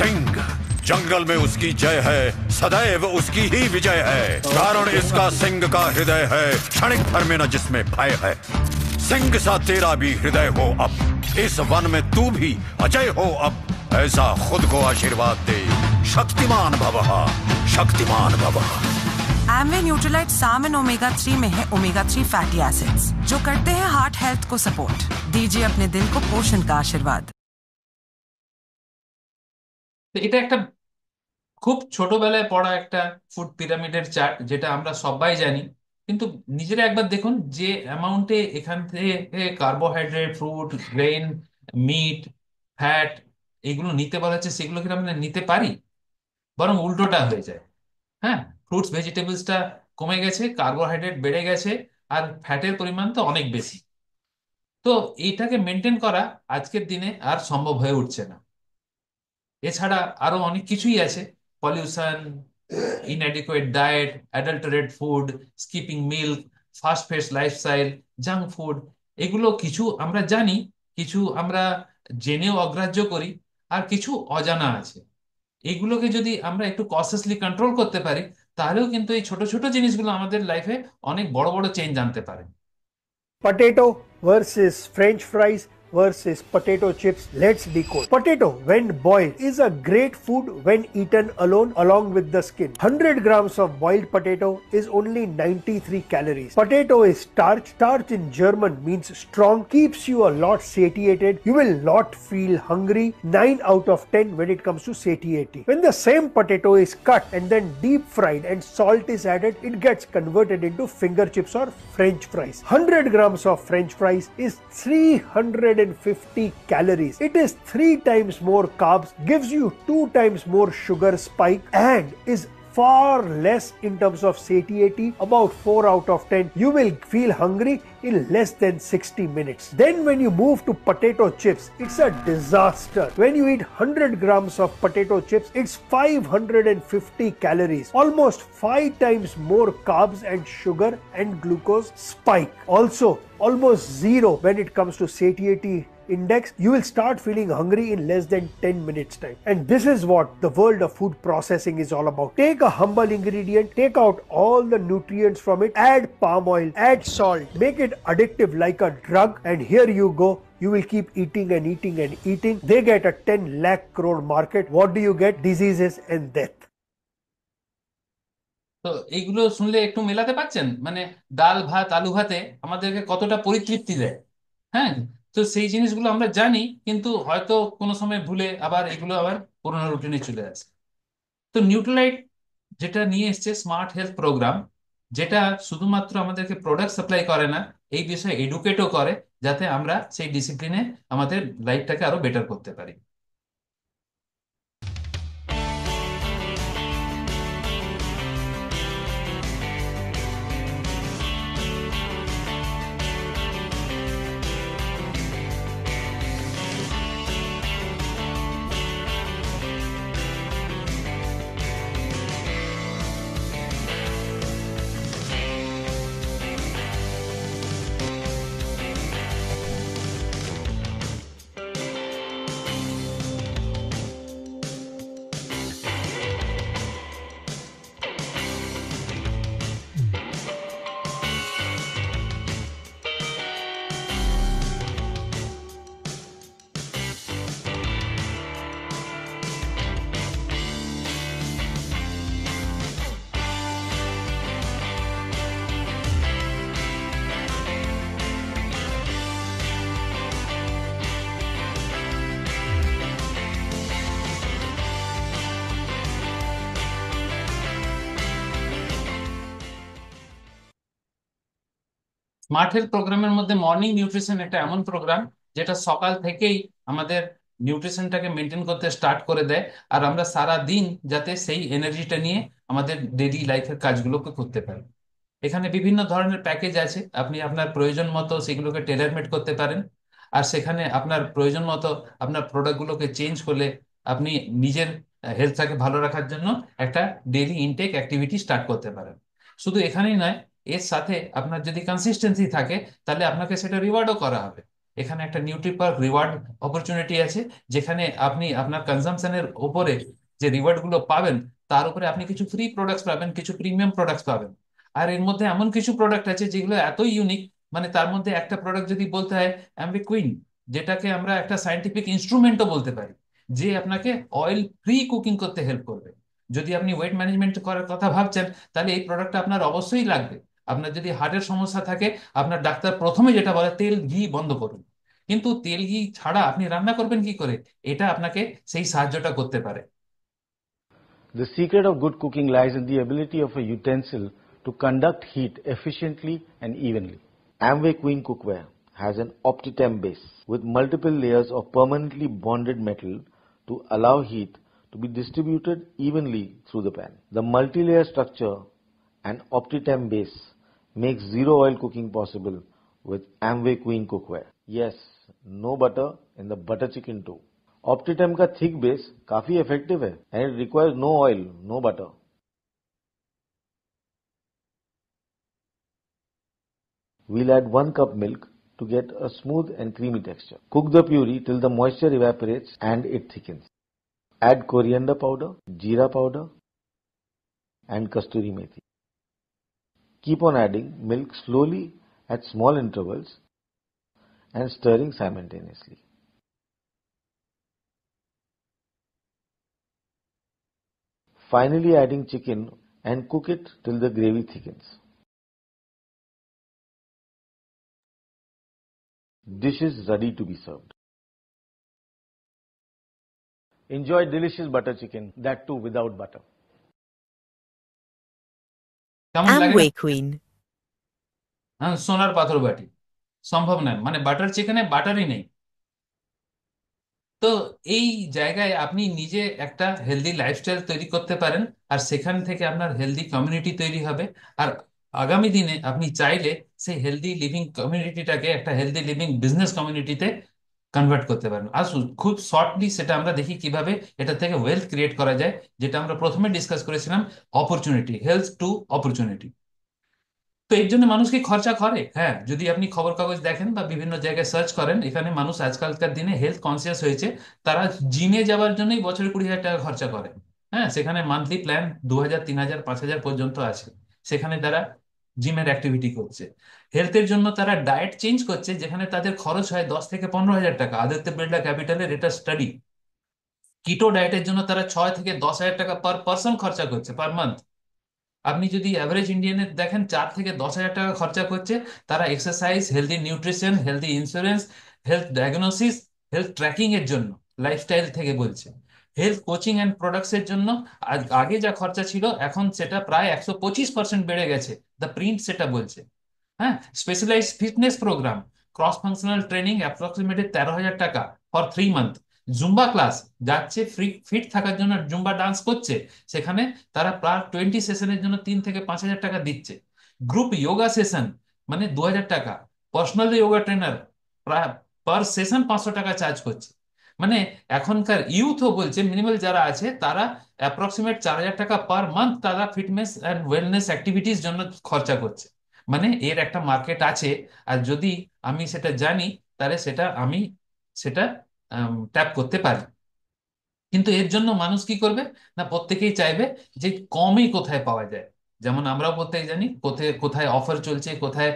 सिंह जंगल में उसकी जय है, सदैव उसकी ही विजय है। कारण इसका सिंह का हृदय है, क्षणिक भर में न जिसमें भय है। सिंह सा तेरा भी हृदय हो अब, इस वन में तू भी अजय हो अब। ऐसा खुद को आशीर्वाद दे, शक्तिमान भवः, शक्तिमान भवः। एमवे न्यूट्रीलाइट साम एंड ओमेगा 3 में है ओमेगा 3 फैटी एसिड्स जो करते हैं हार्ट हेल्थ को सपोर्ट। दीजिए अपने दिल को पोषण का आशीर्वाद। তো এটা একটা খুব ছোটবেলায় পড়া একটা ফুড পিরামিডের চার্ট, যেটা আমরা সবাই জানি। কিন্তু নিজেরা একবার দেখুন যে অ্যামাউন্টে এখান থেকে carbohydrate, fruit, grain, meat, fat এগুলো নিতে বলা হচ্ছে, সেগুলো কি আমরা নিতে পারি? বরং উল্টোটা হয়ে যায়। হ্যাঁ, ফ্রুটস ভেজিটেবলসটা কমে গেছে, কার্বোহাইড্রেট বেড়ে গেছে, আর ফ্যাটের পরিমাণ তো অনেক বেশি। তো এইটাকে মেনটেন করা আজকের দিনে আর সম্ভব হয়ে উঠছে না। এছাড়া আরো অনেক কিছুই আছে, pollution, inadequate diet, adulterate food, skipping milk, fast paced lifestyle, junk food. এগুলো কিছু আমরা জানি, কিছু আমরা জেনেও অগ্রাহ্য করি, আর কিছু অজানা আছে। এগুলোকে যদি আমরা একটু কনসিয়াসলি কন্ট্রোল করতে পারি, তাহলেও কিন্তু এই ছোট ছোট জিনিসগুলো আমাদের লাইফে অনেক বড় বড় চেঞ্জ আনতে পারে। Potato versus French fries versus potato chips. Let's decode. Potato, when boiled, is a great food when eaten alone along with the skin. 100 grams of boiled potato is only 93 calories. Potato is starch. Starch in German means strong, keeps you a lot satiated. You will not feel hungry. 9 out of 10 when it comes to satiety. When the same potato is cut and then deep fried and salt is added, it gets converted into finger chips or French fries. 100 grams of French fries is 350 calories. It is 3 times more carbs, gives you 2 times more sugar spike, and is far less in terms of satiety, about 4 out of 10. You will feel hungry in less than 60 minutes. Then when you move to potato chips, it's a disaster. When you eat 100 grams of potato chips, it's 550 calories, almost 5 times more carbs and sugar and glucose spike. Also, almost zero when it comes to satiety index. You will start feeling hungry in less than 10 minutes time. And this is what the world of food processing is all about. Take a humble ingredient, take out all the nutrients from it, add palm oil, add salt, make it addictive like a drug, and here you go. You will keep eating and eating and eating. They get a 10 lakh crore market. What do you get? Diseases and death. তো এইগুলো শুনলে একটু মেলাতে পারছেন, মানে ডাল ভাত আলু ভাতে আমাদেরকে কতটা পরিতৃপ্তি দেয়। হ্যাঁ, তো সেই জিনিসগুলো আমরা জানি, কিন্তু হয়তো কোনো সময় ভুলে আবার এগুলো আবার পুরোনো রুটিনে চলে আসে। তো নিউট্রিলাইট যেটা নিয়ে এসছে স্মার্ট হেলথ প্রোগ্রাম, যেটা শুধুমাত্র আমাদেরকে প্রোডাক্ট সাপ্লাই করে না, এই বিষয়ে এডুকেটও করে, যাতে আমরা সেই ডিসিপ্লিনে আমাদের লাইফটাকে আরো বেটার করতে পারি। স্মার্ট হেলথ প্রোগ্রামের মধ্যে মর্নিং নিউট্রিশন একটা এমন প্রোগ্রাম, যেটা সকাল থেকেই আমাদের নিউট্রিশনটাকে মেনটেন করতে স্টার্ট করে দেয়, আর আমরা সারা দিন যাতে সেই এনার্জিটা নিয়ে আমাদের ডেইলি লাইফের কাজগুলোকে করতে পারি। এখানে বিভিন্ন ধরনের প্যাকেজ আছে, আপনি আপনার প্রয়োজন মতো সেগুলোকে টেলার মেড করতে পারেন, আর সেখানে আপনার প্রয়োজন মতো আপনার প্রোডাক্টগুলোকে চেঞ্জ করলে আপনি নিজের হেলথটাকে ভালো রাখার জন্য একটা ডেইলি ইনটেক অ্যাক্টিভিটি স্টার্ট করতে পারেন। শুধু এখানেই নয়, এর সাথে আপনার যদি কনসিস্টেন্সি থাকে, তাহলে আপনাকে সেটা রিওয়ার্ডও করা হবে। এখানে একটা নিউট্রিপার্ক রিওয়ার্ড অপরচুনিটি আছে, যেখানে আপনি আপনার কনজাম্পশনের উপরে যে রিওয়ার্ড গুলো পাবেন, তার উপরে আপনি কিছু ফ্রি প্রোডাক্টস পাবেন, কিছু প্রিমিয়াম প্রোডাক্টস পাবেন। আর এর মধ্যে এমন কিছু প্রোডাক্ট আছে যেগুলো এত ইউনিক, মানে তার মধ্যে একটা প্রোডাক্ট যদি বলতে হয়, অ্যাম্বিকুইন, যেটাকে আমরা একটা সায়েন্টিফিক ইনস্ট্রুমেন্টও বলতে পারি, যে আপনাকে অয়েল ফ্রি কুকিং করতে হেল্প করবে। যদি আপনি ওয়েট ম্যানেজমেন্ট করার কথা ভাবছেন, তাহলে এই প্রোডাক্টটা আপনার অবশ্যই লাগবে। আপনার যদি হার্টের সমস্যা থাকে, আপনার ডাক্তার প্রথমে যেটা বলে তেল ঘি বন্ধ করুন, কিন্তু তেল ঘি ছাড়া আপনি রান্না করবেন কি করে, এটা আপনাকে সেই সাহায্যটা করতে পারে। The secret of good cooking lies in the ability of a utensil to conduct heat efficiently and evenly. Amway Queen cookware has an OptiTemp base with multiple layers of permanently bonded metal to allow heat to be distributed evenly through the pan. The multi-layer structure and OptiTemp base makes zero oil cooking possible with Amway Queen cookware. Yes, no butter in the butter chicken too. ऑप्टिटम का thick base काफी effective है and it requires no oil, no butter. We'll add 1 cup milk to get a smooth and creamy texture. Cook the puree till the moisture evaporates and it thickens. Add coriander powder, jeera powder and kasturi methi. Keep on adding milk slowly at small intervals and stirring simultaneously. Finally adding chicken and cook it till the gravy thickens. Dish is ready to be served. Enjoy delicious butter chicken, that too without butter. কেমন লাগে না? Amway Queen. হ্যাঁ, সোনার পাথর বাটি সম্ভব নয়, মানে বাটার চিকেনে বাটারই নেই। তো এই জায়গায় আপনি নিজে একটা হেলদি লাইফস্টাইল তৈরি করতে পারেন, আর সেখান থেকে আপনার হেলদি কমিউনিটি তৈরি হবে। আর আগামী দিনে আপনি চাইলে সেই হেলদি লিভিং কমিউনিটিটাকে একটা হেলদি লিভিং বিজনেস কমিউনিটিতে কনভার্ট করতে পারেন। আসুন খুব শর্টলি সেটা আমরা দেখি কিভাবে এটা থেকে ওয়েলথ ক্রিয়েট করা যায়, যেটা আমরা প্রথমে ডিসকাস করেছিলাম, অপরচুনিটি, হেলথ টু অপরচুনিটি। তো এর জন্য মানুষ কি খরচা করে? হ্যাঁ, যদি আপনি খবর কাগজ দেখেন বা বিভিন্ন জায়গায় সার্চ করেন, এখানে মানুষ আজকালকার দিনে হেলথ কনসিয়াস হয়েছে। তারা জিমে যাওয়ার জন্যই বছরে 20,000 টাকা খরচা করে। হ্যাঁ, সেখানে মান্থলি প্ল্যান 2,000, 3,000, 5,000 পর্যন্ত আছে। সেখানে তারা জিমের অ্যাক্টিভিটি করছে। হেলথের জন্য তারা ডায়েট চেঞ্জ করছে, যেখানে তাদের খরচ হয় 10 থেকে 15,000 টাকা। আদিত্য বিড়লা ক্যাপিটালের এটা স্টাডি। কিটো ডায়েটের জন্য তারা 6 থেকে 10,000 টাকা পার পার্সন খরচা করছে পার মান্থ। আপনি যদি অ্যাভারেজ ইন্ডিয়ানের দেখেন, 4 থেকে 10,000 টাকা খরচা করছে তারা exercise, healthy nutrition, healthy insurance, health diagnosis, health tracking এর জন্য, লাইফস্টাইল থেকে বলছে, হেলথ কোচিং অ্যান্ড প্রোডাক্টস এর জন্য। আগে যা খরচা ছিল এখন সেটা প্রায় 125% বেড়ে গেছে, দ্য প্রিন্ট সেটা বলছে। হ্যাঁ, specialised fitness programme, cross functional training approximately 13,000 টাকা ফর 3 মান্থ। জুম্বা ক্লাস যাচ্ছে, ফ্রি ফিট থাকার জন্য জুম্বা ডান্স করছে, সেখানে তারা প্রায় 20 সেশনের জন্য 3 থেকে 5,000 টাকা দিচ্ছে। গ্রুপ যোগা সেশন মানে 2,000 টাকা। পার্সোনাল যোগা ট্রেনার প্রায় পার সেশন 500 টাকা চার্জ করছে। মানে এখনকার ইউথও বলছে, মিনিমাল যারা আছে তারা অ্যাপ্রক্সিমেট 4,000 টাকা পার মান্থ তারা ফিটনেস অ্যান্ড ওয়েলনেস অ্যাক্টিভিটিস জন্য খরচা করছে। মানে এর একটা মার্কেট আছে। আর যদি আমি সেটা জানি, তাহলে সেটা ট্যাপ করতে পারি। কিন্তু এর জন্য মানুষ কি করবে না, প্রত্যেকেই চাইবে যে কমই কোথায় পাওয়া যায়। যেমন আমরাও প্রত্যেকে জানি কোথায় কোথায় অফার চলছে, কোথায়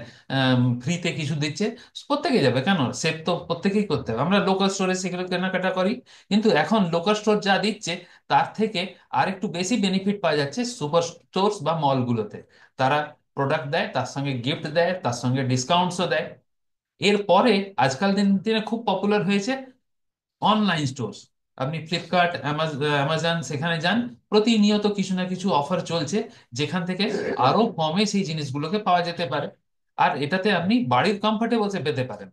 ফ্রিতে কিছু দিচ্ছে, প্রত্যেকেই যাবে। কেন, সেভ তো প্রত্যেকেই করতে হবে। আমরা লোকাল স্টোরে সেগুলো কেনাকাটা করি, কিন্তু এখন লোকাল স্টোর যা দিচ্ছে তার থেকে আর একটু বেশি বেনিফিট পাওয়া যাচ্ছে সুপার স্টোরস বা মলগুলোতে। তারা প্রোডাক্ট দেয়, তার সঙ্গে গিফট দেয়, তার সঙ্গে ডিসকাউন্টসও দেয়। এরপরে আজকাল দিনে খুব পপুলার হয়েছে অনলাইন স্টোর্স। আপনি ফ্লিপকার্ট, অ্যামাজন, সেখানে যান, প্রতিনিয়ত কিছু না কিছু অফার চলছে, যেখান থেকে আরো কমে সেই জিনিসগুলোকে পাওয়া যেতে পারে। আর এটাতে আপনি বাড়ির কমফর্টে বসে পেতে পারেন।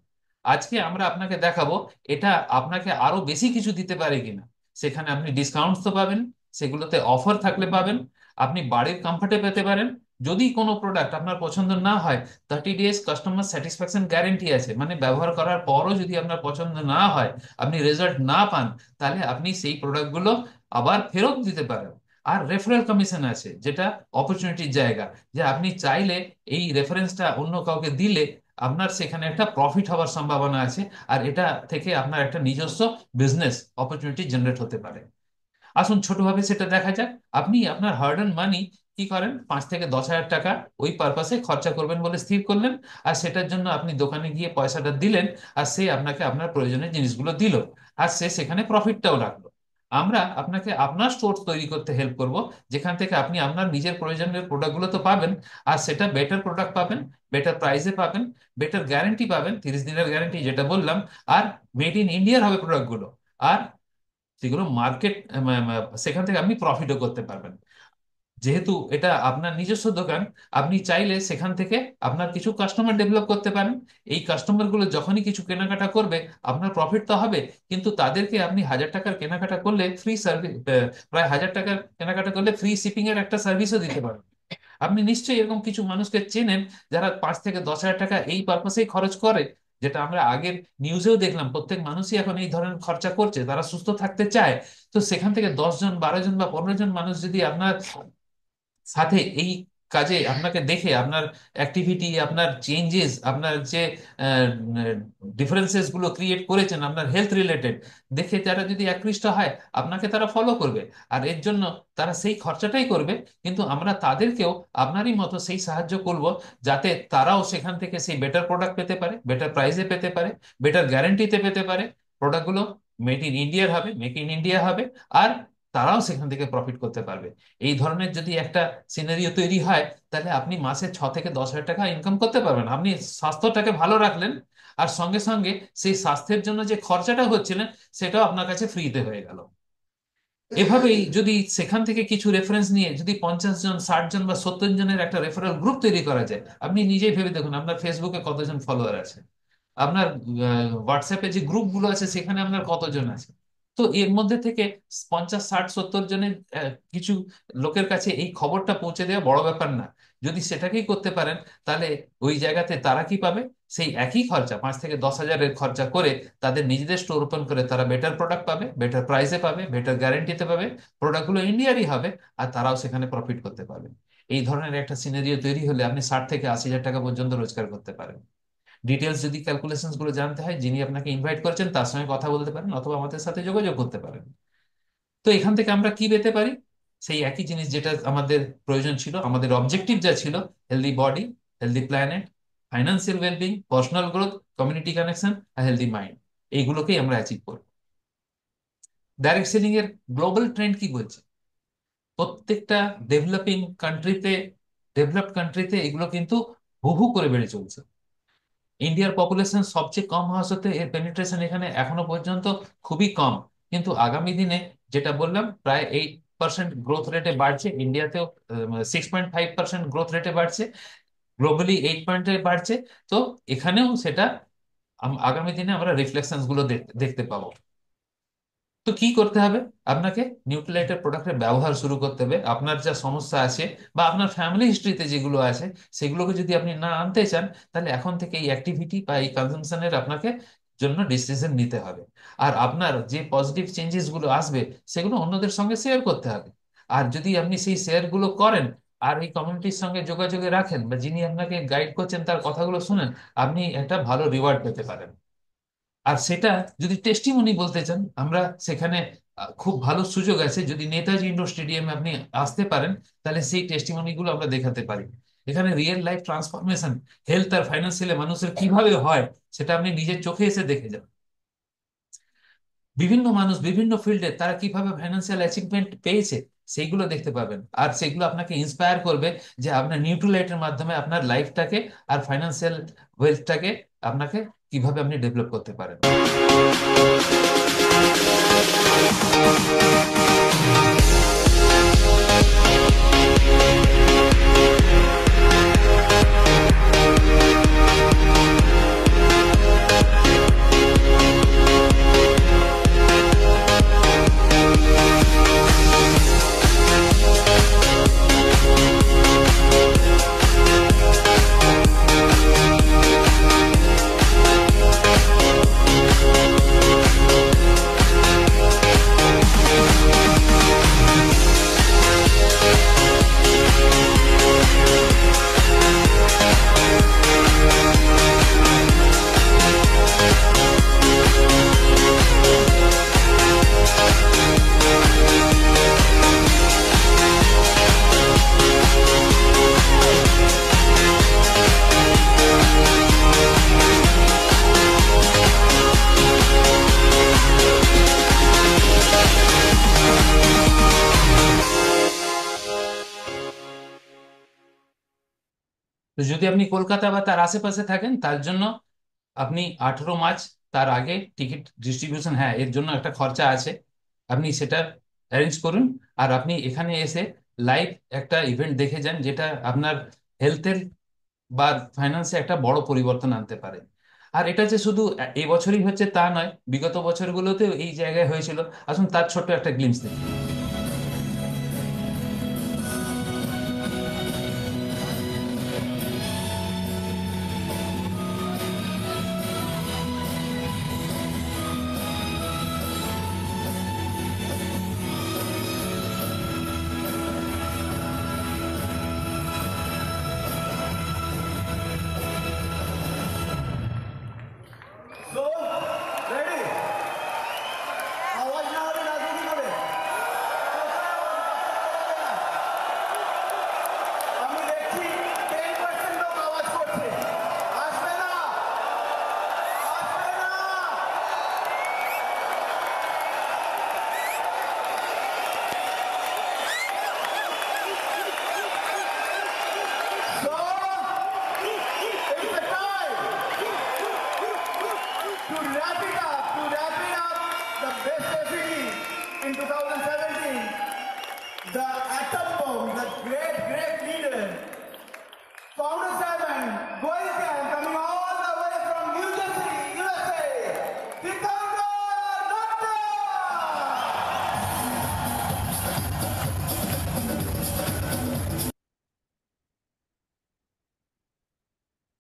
আজকে আমরা আপনাকে দেখাবো এটা আপনাকে আরো বেশি কিছু দিতে পারে কিনা। সেখানে আপনি ডিসকাউন্টস তো পাবেন, সেগুলোতে অফার থাকলে পাবেন, আপনি বাড়ির কমফর্টে পেতে পারেন। যদি কোনো প্রোডাক্ট আপনার পছন্দ না হয়, 30 days কাস্টমার স্যাটিসফ্যাকশন গ্যারেন্টি আছে। মানে ব্যবহার করার পরও যদি আপনার পছন্দ না হয়, আপনি রেজাল্ট না পান, তাহলে আপনি সেই প্রোডাক্টগুলো আবার ফেরত দিতে পারেন। আর রেফারেল কমিশন আছে, যেটা অপরচুনিটির জায়গা, যে আপনি চাইলে এই রেফারেন্সটা অন্য কাউকে দিলে আপনার সেখানে একটা প্রফিট হওয়ার সম্ভাবনা আছে, আর এটা থেকে আপনার একটা নিজস্ব বিজনেস অপরচুনিটি জেনারেট হতে পারে। আসুন ছোটভাবে সেটা দেখা যাক। আপনি আপনার হার্ড অ্যান্ড মানি কি করেন, 5 থেকে 10 হাজার টাকা ওই পারপাসে খরচা করবেন বলে স্থির করলেন, আর সেটার জন্য আপনি দোকানে গিয়ে পয়সাটা দিলেন, আর সে আপনাকে আপনার প্রয়োজনীয় জিনিসগুলো দিল, আর সে সেখানে প্রফিটটাও রাখলো। আমরা আপনাকে আপনার স্টোর তৈরি করতে হেল্প করব, যেখান থেকে আপনি আপনার নিজের প্রয়োজনীয় প্রোডাক্টগুলো তো পাবেন, আর সেটা বেটার প্রোডাক্ট পাবেন, বেটার প্রাইসে পাবেন, বেটার গ্যারেন্টি পাবেন, 30 দিনের গ্যারেন্টি যেটা বললাম, আর মেড ইন ইন্ডিয়ার হবে প্রোডাক্টগুলো, আর সেগুলো মার্কেট সেখান থেকে আপনি প্রফিটও করতে পারবেন। যেহেতু এটা আপনার নিজস্ব দোকান, আপনি চাইলে সেখান থেকে আপনার কিছু কাস্টমার ডেভেলপ করতে পারেন। এই কাস্টমার গুলো যখনই কিছু কেনাকাটা করবে, আপনার প্রফিট তো হবে, কিন্তু তাদেরকে আপনি 1000 টাকার কেনাকাটা করলে ফ্রি সার্ভিস, প্রায় 1000 টাকার কেনাকাটা করলে ফ্রি শিপিং এর একটা সার্ভিসও দিতে পারেন। আপনি নিশ্চয়ই এরকম কিছু মানুষকে চেনেন যারা 5 থেকে 10 হাজার টাকা এই পারপাসেই খরচ করে, যেটা আমরা আগের নিউজেও দেখলাম। প্রত্যেক মানুষই এখন এই ধরনের খরচা করছে, তারা সুস্থ থাকতে চায়। তো সেখান থেকে 10 জন, 12 জন বা 15 জন মানুষ যদি আপনার সাথে এই কাজে আপনাকে দেখে, আপনার অ্যাক্টিভিটি, আপনার চেঞ্জেস, আপনার যে ডিফারেন্সেস গুলো ক্রিয়েট করেছেন আপনার হেলথ রিলেটেড, দেখে তারা যদি আকৃষ্ট হয়, আপনাকে তারা ফলো করবে, আর এর জন্য তারা সেই খরচাটাই করবে। কিন্তু আমরা তাদেরকেও আপনারই মতো সেই সাহায্য করব, যাতে তারাও সেখান থেকে সেই বেটার প্রোডাক্ট পেতে পারে, বেটার প্রাইসে পেতে পারে, বেটার গ্যারান্টিতে পেতে পারে। প্রোডাক্টগুলো মেড ইন ইন্ডিয়ার হবে, মেক ইন ইন্ডিয়া হবে, আর তারাও সেখান থেকে প্রফিট করতে পারবে। এই ধরনের যদি একটা সিনারিও তৈরি হয়, তাহলে আপনি মাসে 6 থেকে 10 হাজার টাকা ইনকাম করতে পারবেন। আপনি স্বাস্থ্যটাকে ভালো রাখলেন, আর সঙ্গে সঙ্গে সেই স্বাস্থ্যের জন্য যে খরচাটা হচ্ছিলেন, সেটাও আপনার কাছে ফ্রিতে হয়ে গেল। এভাবেই যদি সেখান থেকে কিছু রেফারেন্স নিয়ে যদি 50 জন, 60 জন বা 70 জনের একটা রেফারেল গ্রুপ তৈরি করা যায়, আপনি নিজেই ভেবে দেখুন আপনার ফেসবুকে কতজন ফলোয়ার আছে, আপনার হোয়াটসঅ্যাপে যে গ্রুপগুলো আছে সেখানে আপনার কতজন আছে। তো এর মধ্যে থেকে 50, 60, 70 জনের কিছু লোকের কাছে এই খবরটা পৌঁছে দেওয়া বড় ব্যাপার না। যদি সেটাকেই করতে পারেন, তাহলে ওই জায়গাতে তারা কি পাবে, সেই একই খরচা 5 থেকে 10 হাজারের খরচা করে তাদের নিজেদের স্টোর ওপেন করে তারা বেটার প্রোডাক্ট পাবে, বেটার প্রাইসে পাবে, বেটার গ্যারেন্টিতে পাবে, প্রোডাক্টগুলো ইন্ডিয়ারই হবে, আর তারাও সেখানে প্রফিট করতে পারবে। এই ধরনের একটা সিনারিও তৈরি হলে আপনি 60 থেকে 80 হাজার টাকা পর্যন্ত রোজগার করতে পারেন। ডিটেলস যদি ক্যালকুলেশনস গুলো জানতে হয়, যিনি আপনাকে ইনভাইট করছেন তার সঙ্গে কথা বলতে পারেন, অথবা আমাদের সাথে যোগাযোগ করতে পারেন। তো এখান থেকে আমরা কি পেতে পারি, সেই একই জিনিস যেটা আমাদের প্রয়োজন ছিল, আমাদের অবজেক্টিভ যা ছিল, healthy body, healthy planet, financial wellbeing, personal growth, community connection আর হেলদি মাইন্ড, এইগুলোকেই আমরা অ্যাচিভ করব। ডাইরেক্ট সেলিং এর গ্লোবাল ট্রেন্ড কি বলছে? প্রত্যেকটা ডেভেলপিং কান্ট্রিতে, ডেভেলপড কান্ট্রিতে এগুলো কিন্তু হু হু করে বেড়ে চলছে। ইন্ডিয়ার পপুলেশন সবচেয়ে কম হওয়া সত্ত্বেও এর পেনিট্রেশন এখানে এখনো পর্যন্ত খুবই কম। কিন্তু আগামী দিনে যেটা বললাম, প্রায় 8% গ্রোথ রেটে বাড়ছে, ইন্ডিয়াতেও 6.5% গ্রোথ রেটে বাড়ছে, গ্লোবালি 8 পয়েন্টে বাড়ছে। তো এখানেও সেটা আগামী দিনে আমরা রিফ্লেকশন গুলো দেখতে পাবো। তো কি করতে হবে, আপনাকে নিউট্রিলাইটের প্রোডাক্টের ব্যবহার শুরু করতে হবে। আপনার যা সমস্যা আছে বা আপনার ফ্যামিলি হিস্ট্রিতে যেগুলো আছে, সেগুলোকে যদি আপনি না আনতে চান, তাহলে এখন থেকে এই অ্যাক্টিভিটি বা এই কনজামশনের আপনাকে জন্য ডিসিশন নিতে হবে। আর আপনার যে পজিটিভ চেঞ্জেস গুলো আসবে, সেগুলো অন্যদের সঙ্গে শেয়ার করতে হবে। আর যদি আপনি সেই শেয়ার গুলো করেন, আর এই কমিউনিটির সঙ্গে যোগাযোগে রাখেন, বা যিনি আপনাকে গাইড করছেন তার কথাগুলো শুনেন, আপনি একটা ভালো রিওয়ার্ড পেতে পারেন। আর সেটা যদি টেস্টিমনি বলতে চান, আমরা সেখানে খুব ভালো সুযোগ আছে। যদি নেতাজি ইন্ডোর স্টেডিয়ামে আপনি আসতে পারেন, তাহলে সেই টেস্টিমনি গুলো আমরা দেখাতে পারি। এখানে রিয়েল লাইফ ট্রান্সফরমেশন, হেলথ আর ফাইন্যান্সিয়ালি মানুষের কিভাবে হয়, সেটা আপনি নিজের চোখে এসে দেখে যান। বিভিন্ন মানুষ বিভিন্ন ফিল্ডে তারা কিভাবে ফাইন্যান্সিয়াল অ্যাচিভমেন্ট পেয়েছে, সেইগুলো দেখতে পাবেন। আর সেগুলো আপনাকে ইন্সপায়ার করবে যে আপনার নিউট্রিলাইটের মাধ্যমে আপনার লাইফটাকে আর ফাইন্যান্সিয়াল ওয়েলথটাকে আপনাকে কিভাবে আপনি ডেভেলপ করতে পারেন। তো যদি আপনি কলকাতা বা তার আশেপাশে থাকেন, তার জন্য আপনি 18 মার্চ তার আগে টিকিট ডিস্ট্রিবিউশন, হ্যাঁ এর জন্য একটা খরচা আছে, আপনি সেটা অ্যারেঞ্জ করুন। আর আপনি এখানে এসে লাইভ একটা ইভেন্ট দেখে যান, যেটা আপনার হেলথের বা ফাইন্যান্সে একটা বড় পরিবর্তন আনতে পারে। আর এটা যে শুধু এই বছরই হচ্ছে তা নয়, বিগত বছরগুলোতেও এই জায়গায় হয়েছিল। আসুন তার ছোট্ট একটা গ্লিমস দেখি।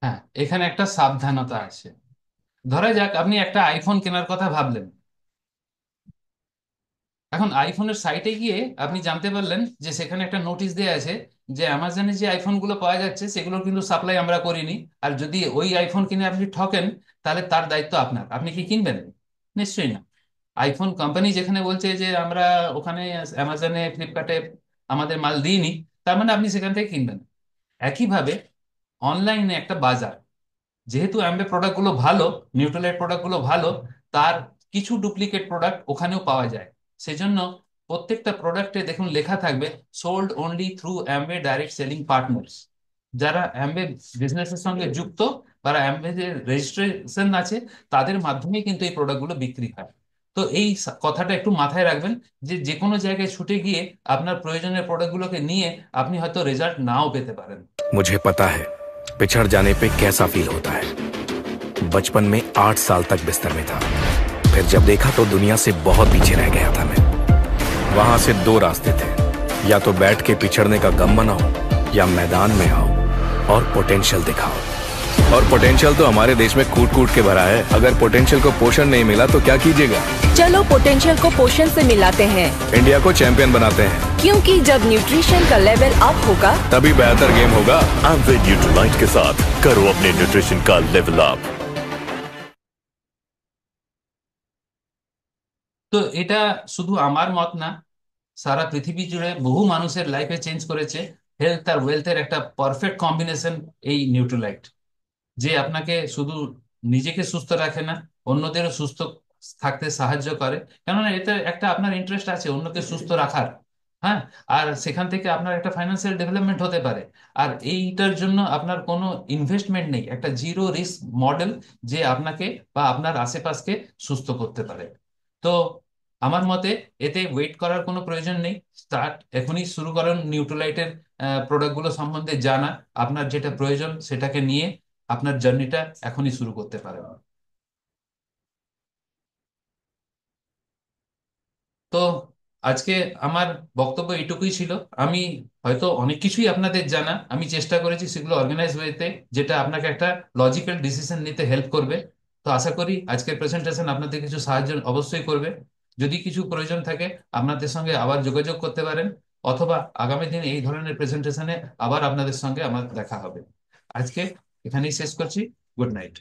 হ্যাঁ, এখানে একটা সাবধানতা আছে। ধরা যাক আপনি একটা আইফোন কেনার কথা ভাবলেন। এখন আইফোনের সাইটে গিয়ে আপনি জানতে পারলেন যে সেখানে একটা নোটিশ দেওয়া আছে যে অ্যামাজনে যে আইফোনগুলো পাওয়া যাচ্ছে সেগুলোর কিন্তু সাপ্লাই আমরা করিনি, আর যদি ওই আইফোন কিনে আপনি ঠকেন তাহলে তার দায়িত্ব আপনার। আপনি কি কিনবেন? নিশ্চয়ই না। আইফোন কোম্পানি যেখানে বলছে যে আমরা ওখানে অ্যামাজনে ফ্লিপকার্টে আমাদের মাল দিইনি, তার মানে আপনি সেখান থেকে কিনবেন। একইভাবে অনলাইনে একটা বাজার, যেহেতু অ্যাম্বে প্রোডাক্টগুলো ভালো, নিউট্রালাইট প্রোডাক্টগুলো ভালো, তার কিছু ডুপ্লিকেট প্রোডাক্ট ওখানেও পাওয়া যায়। সেজন্য প্রত্যেকটা প্রোডাক্টে দেখুন লেখা থাকবে sold only through Amway direct selling partners. যারা অ্যাম্বে বিজনেসের সঙ্গে যুক্ত বা অ্যাম্বে যে রেজিস্ট্রেশন আছে, তাদের মাধ্যমেই কিন্তু এই প্রোডাক্টগুলো বিক্রি হয়। তো এই কথাটা একটু মাথায় রাখবেন, যে যে কোনো জায়গায় ছুটে গিয়ে আপনার প্রয়োজনীয় প্রোডাক্টগুলোকে নিয়ে আপনি হয়তো রেজাল্ট নাও পেতে পারেন। मुझे पता है पिछड़ जाने पे कैसा फील होता है। बचपन में 8 साल तक बिस्तर में था, फिर जब देखा तो दुनिया से बहुत पीछे रह गया था मैं। वहां से दो रास्ते थे, या तो बैठ के पिछड़ने का गम मनाओ, या मैदान में आओ और पोटेंशियल दिखाओ। और पोटेंशियल तो हमारे देश में कूट कूट के भरा है। अगर पोटेंशियल को पोषण नहीं मिला तो क्या कीजिएगा? चलो पोटेंशियल को पोषण से मिलाते हैं, इंडिया को चैंपियन बनाते हैं, क्योंकि जब न्यूट्रिशन का लेवल अप होगा तभी बेहतर गेम होगा। एमवे न्यूट्रोलाइट के साथ करो अपने न्यूट्रिशन का लेवल अप। তো এটা শুধু আমার মত না, সারা পৃথিবী জুড়ে বহু মানুষের লাইফে চেঞ্জ করেছে। হেলথ আর ওয়েলথের একটা পারফেক্ট কম্বিনেশন এই নিউট্রিলাইট, যে আপনাকে শুধু নিজেকে সুস্থ রাখে না, অন্যদেরও সুস্থ থাকতে সাহায্য করে। কেননা এতে একটা আপনার ইন্টারেস্ট আছে অন্যকে সুস্থ রাখার। হ্যাঁ, আর সেখান থেকে আপনার একটা ফাইন্যান্সিয়াল ডেভেলপমেন্ট হতে পারে। আর এইটার জন্য আপনার কোনো ইনভেস্টমেন্ট নেই, একটা জিরো রিস্ক মডেল, যে আপনাকে বা আপনার আশেপাশকে সুস্থ করতে পারে। তো আমার মতে এতে ওয়েট করার কোনো প্রয়োজন নেই। স্টার্ট এখনই শুরু করুন নিউট্রিলাইটের প্রোডাক্টগুলো সম্বন্ধে জানা। আপনার যেটা প্রয়োজন সেটাকে নিয়ে আপনার জার্নিটা এখনই শুরু করতে পারেন। তো আজকে আমার বক্তব্য এটুকুই ছিল। আমি হয়তো অনেক কিছুই আপনাদের জানা, আমি চেষ্টা করেছি সেগুলো অর্গানাইজ ওয়েতে, যেটা আপনাকে একটা লজিক্যাল ডিসিশন নিতে হেল্প করবে। তো আশা করি আজকের প্রেজেন্টেশন আপনাদের কিছু সাহায্য অবশ্যই করবে। যদি কিছু প্রয়োজন থাকে আপনাদের সঙ্গে আবার যোগাযোগ করতে পারেন, অথবা আগামী দিনে এই ধরনের প্রেজেন্টেশনে আবার আপনাদের সঙ্গে আমার দেখা হবে। আজকে এখানেই শেষ করছি। Good night.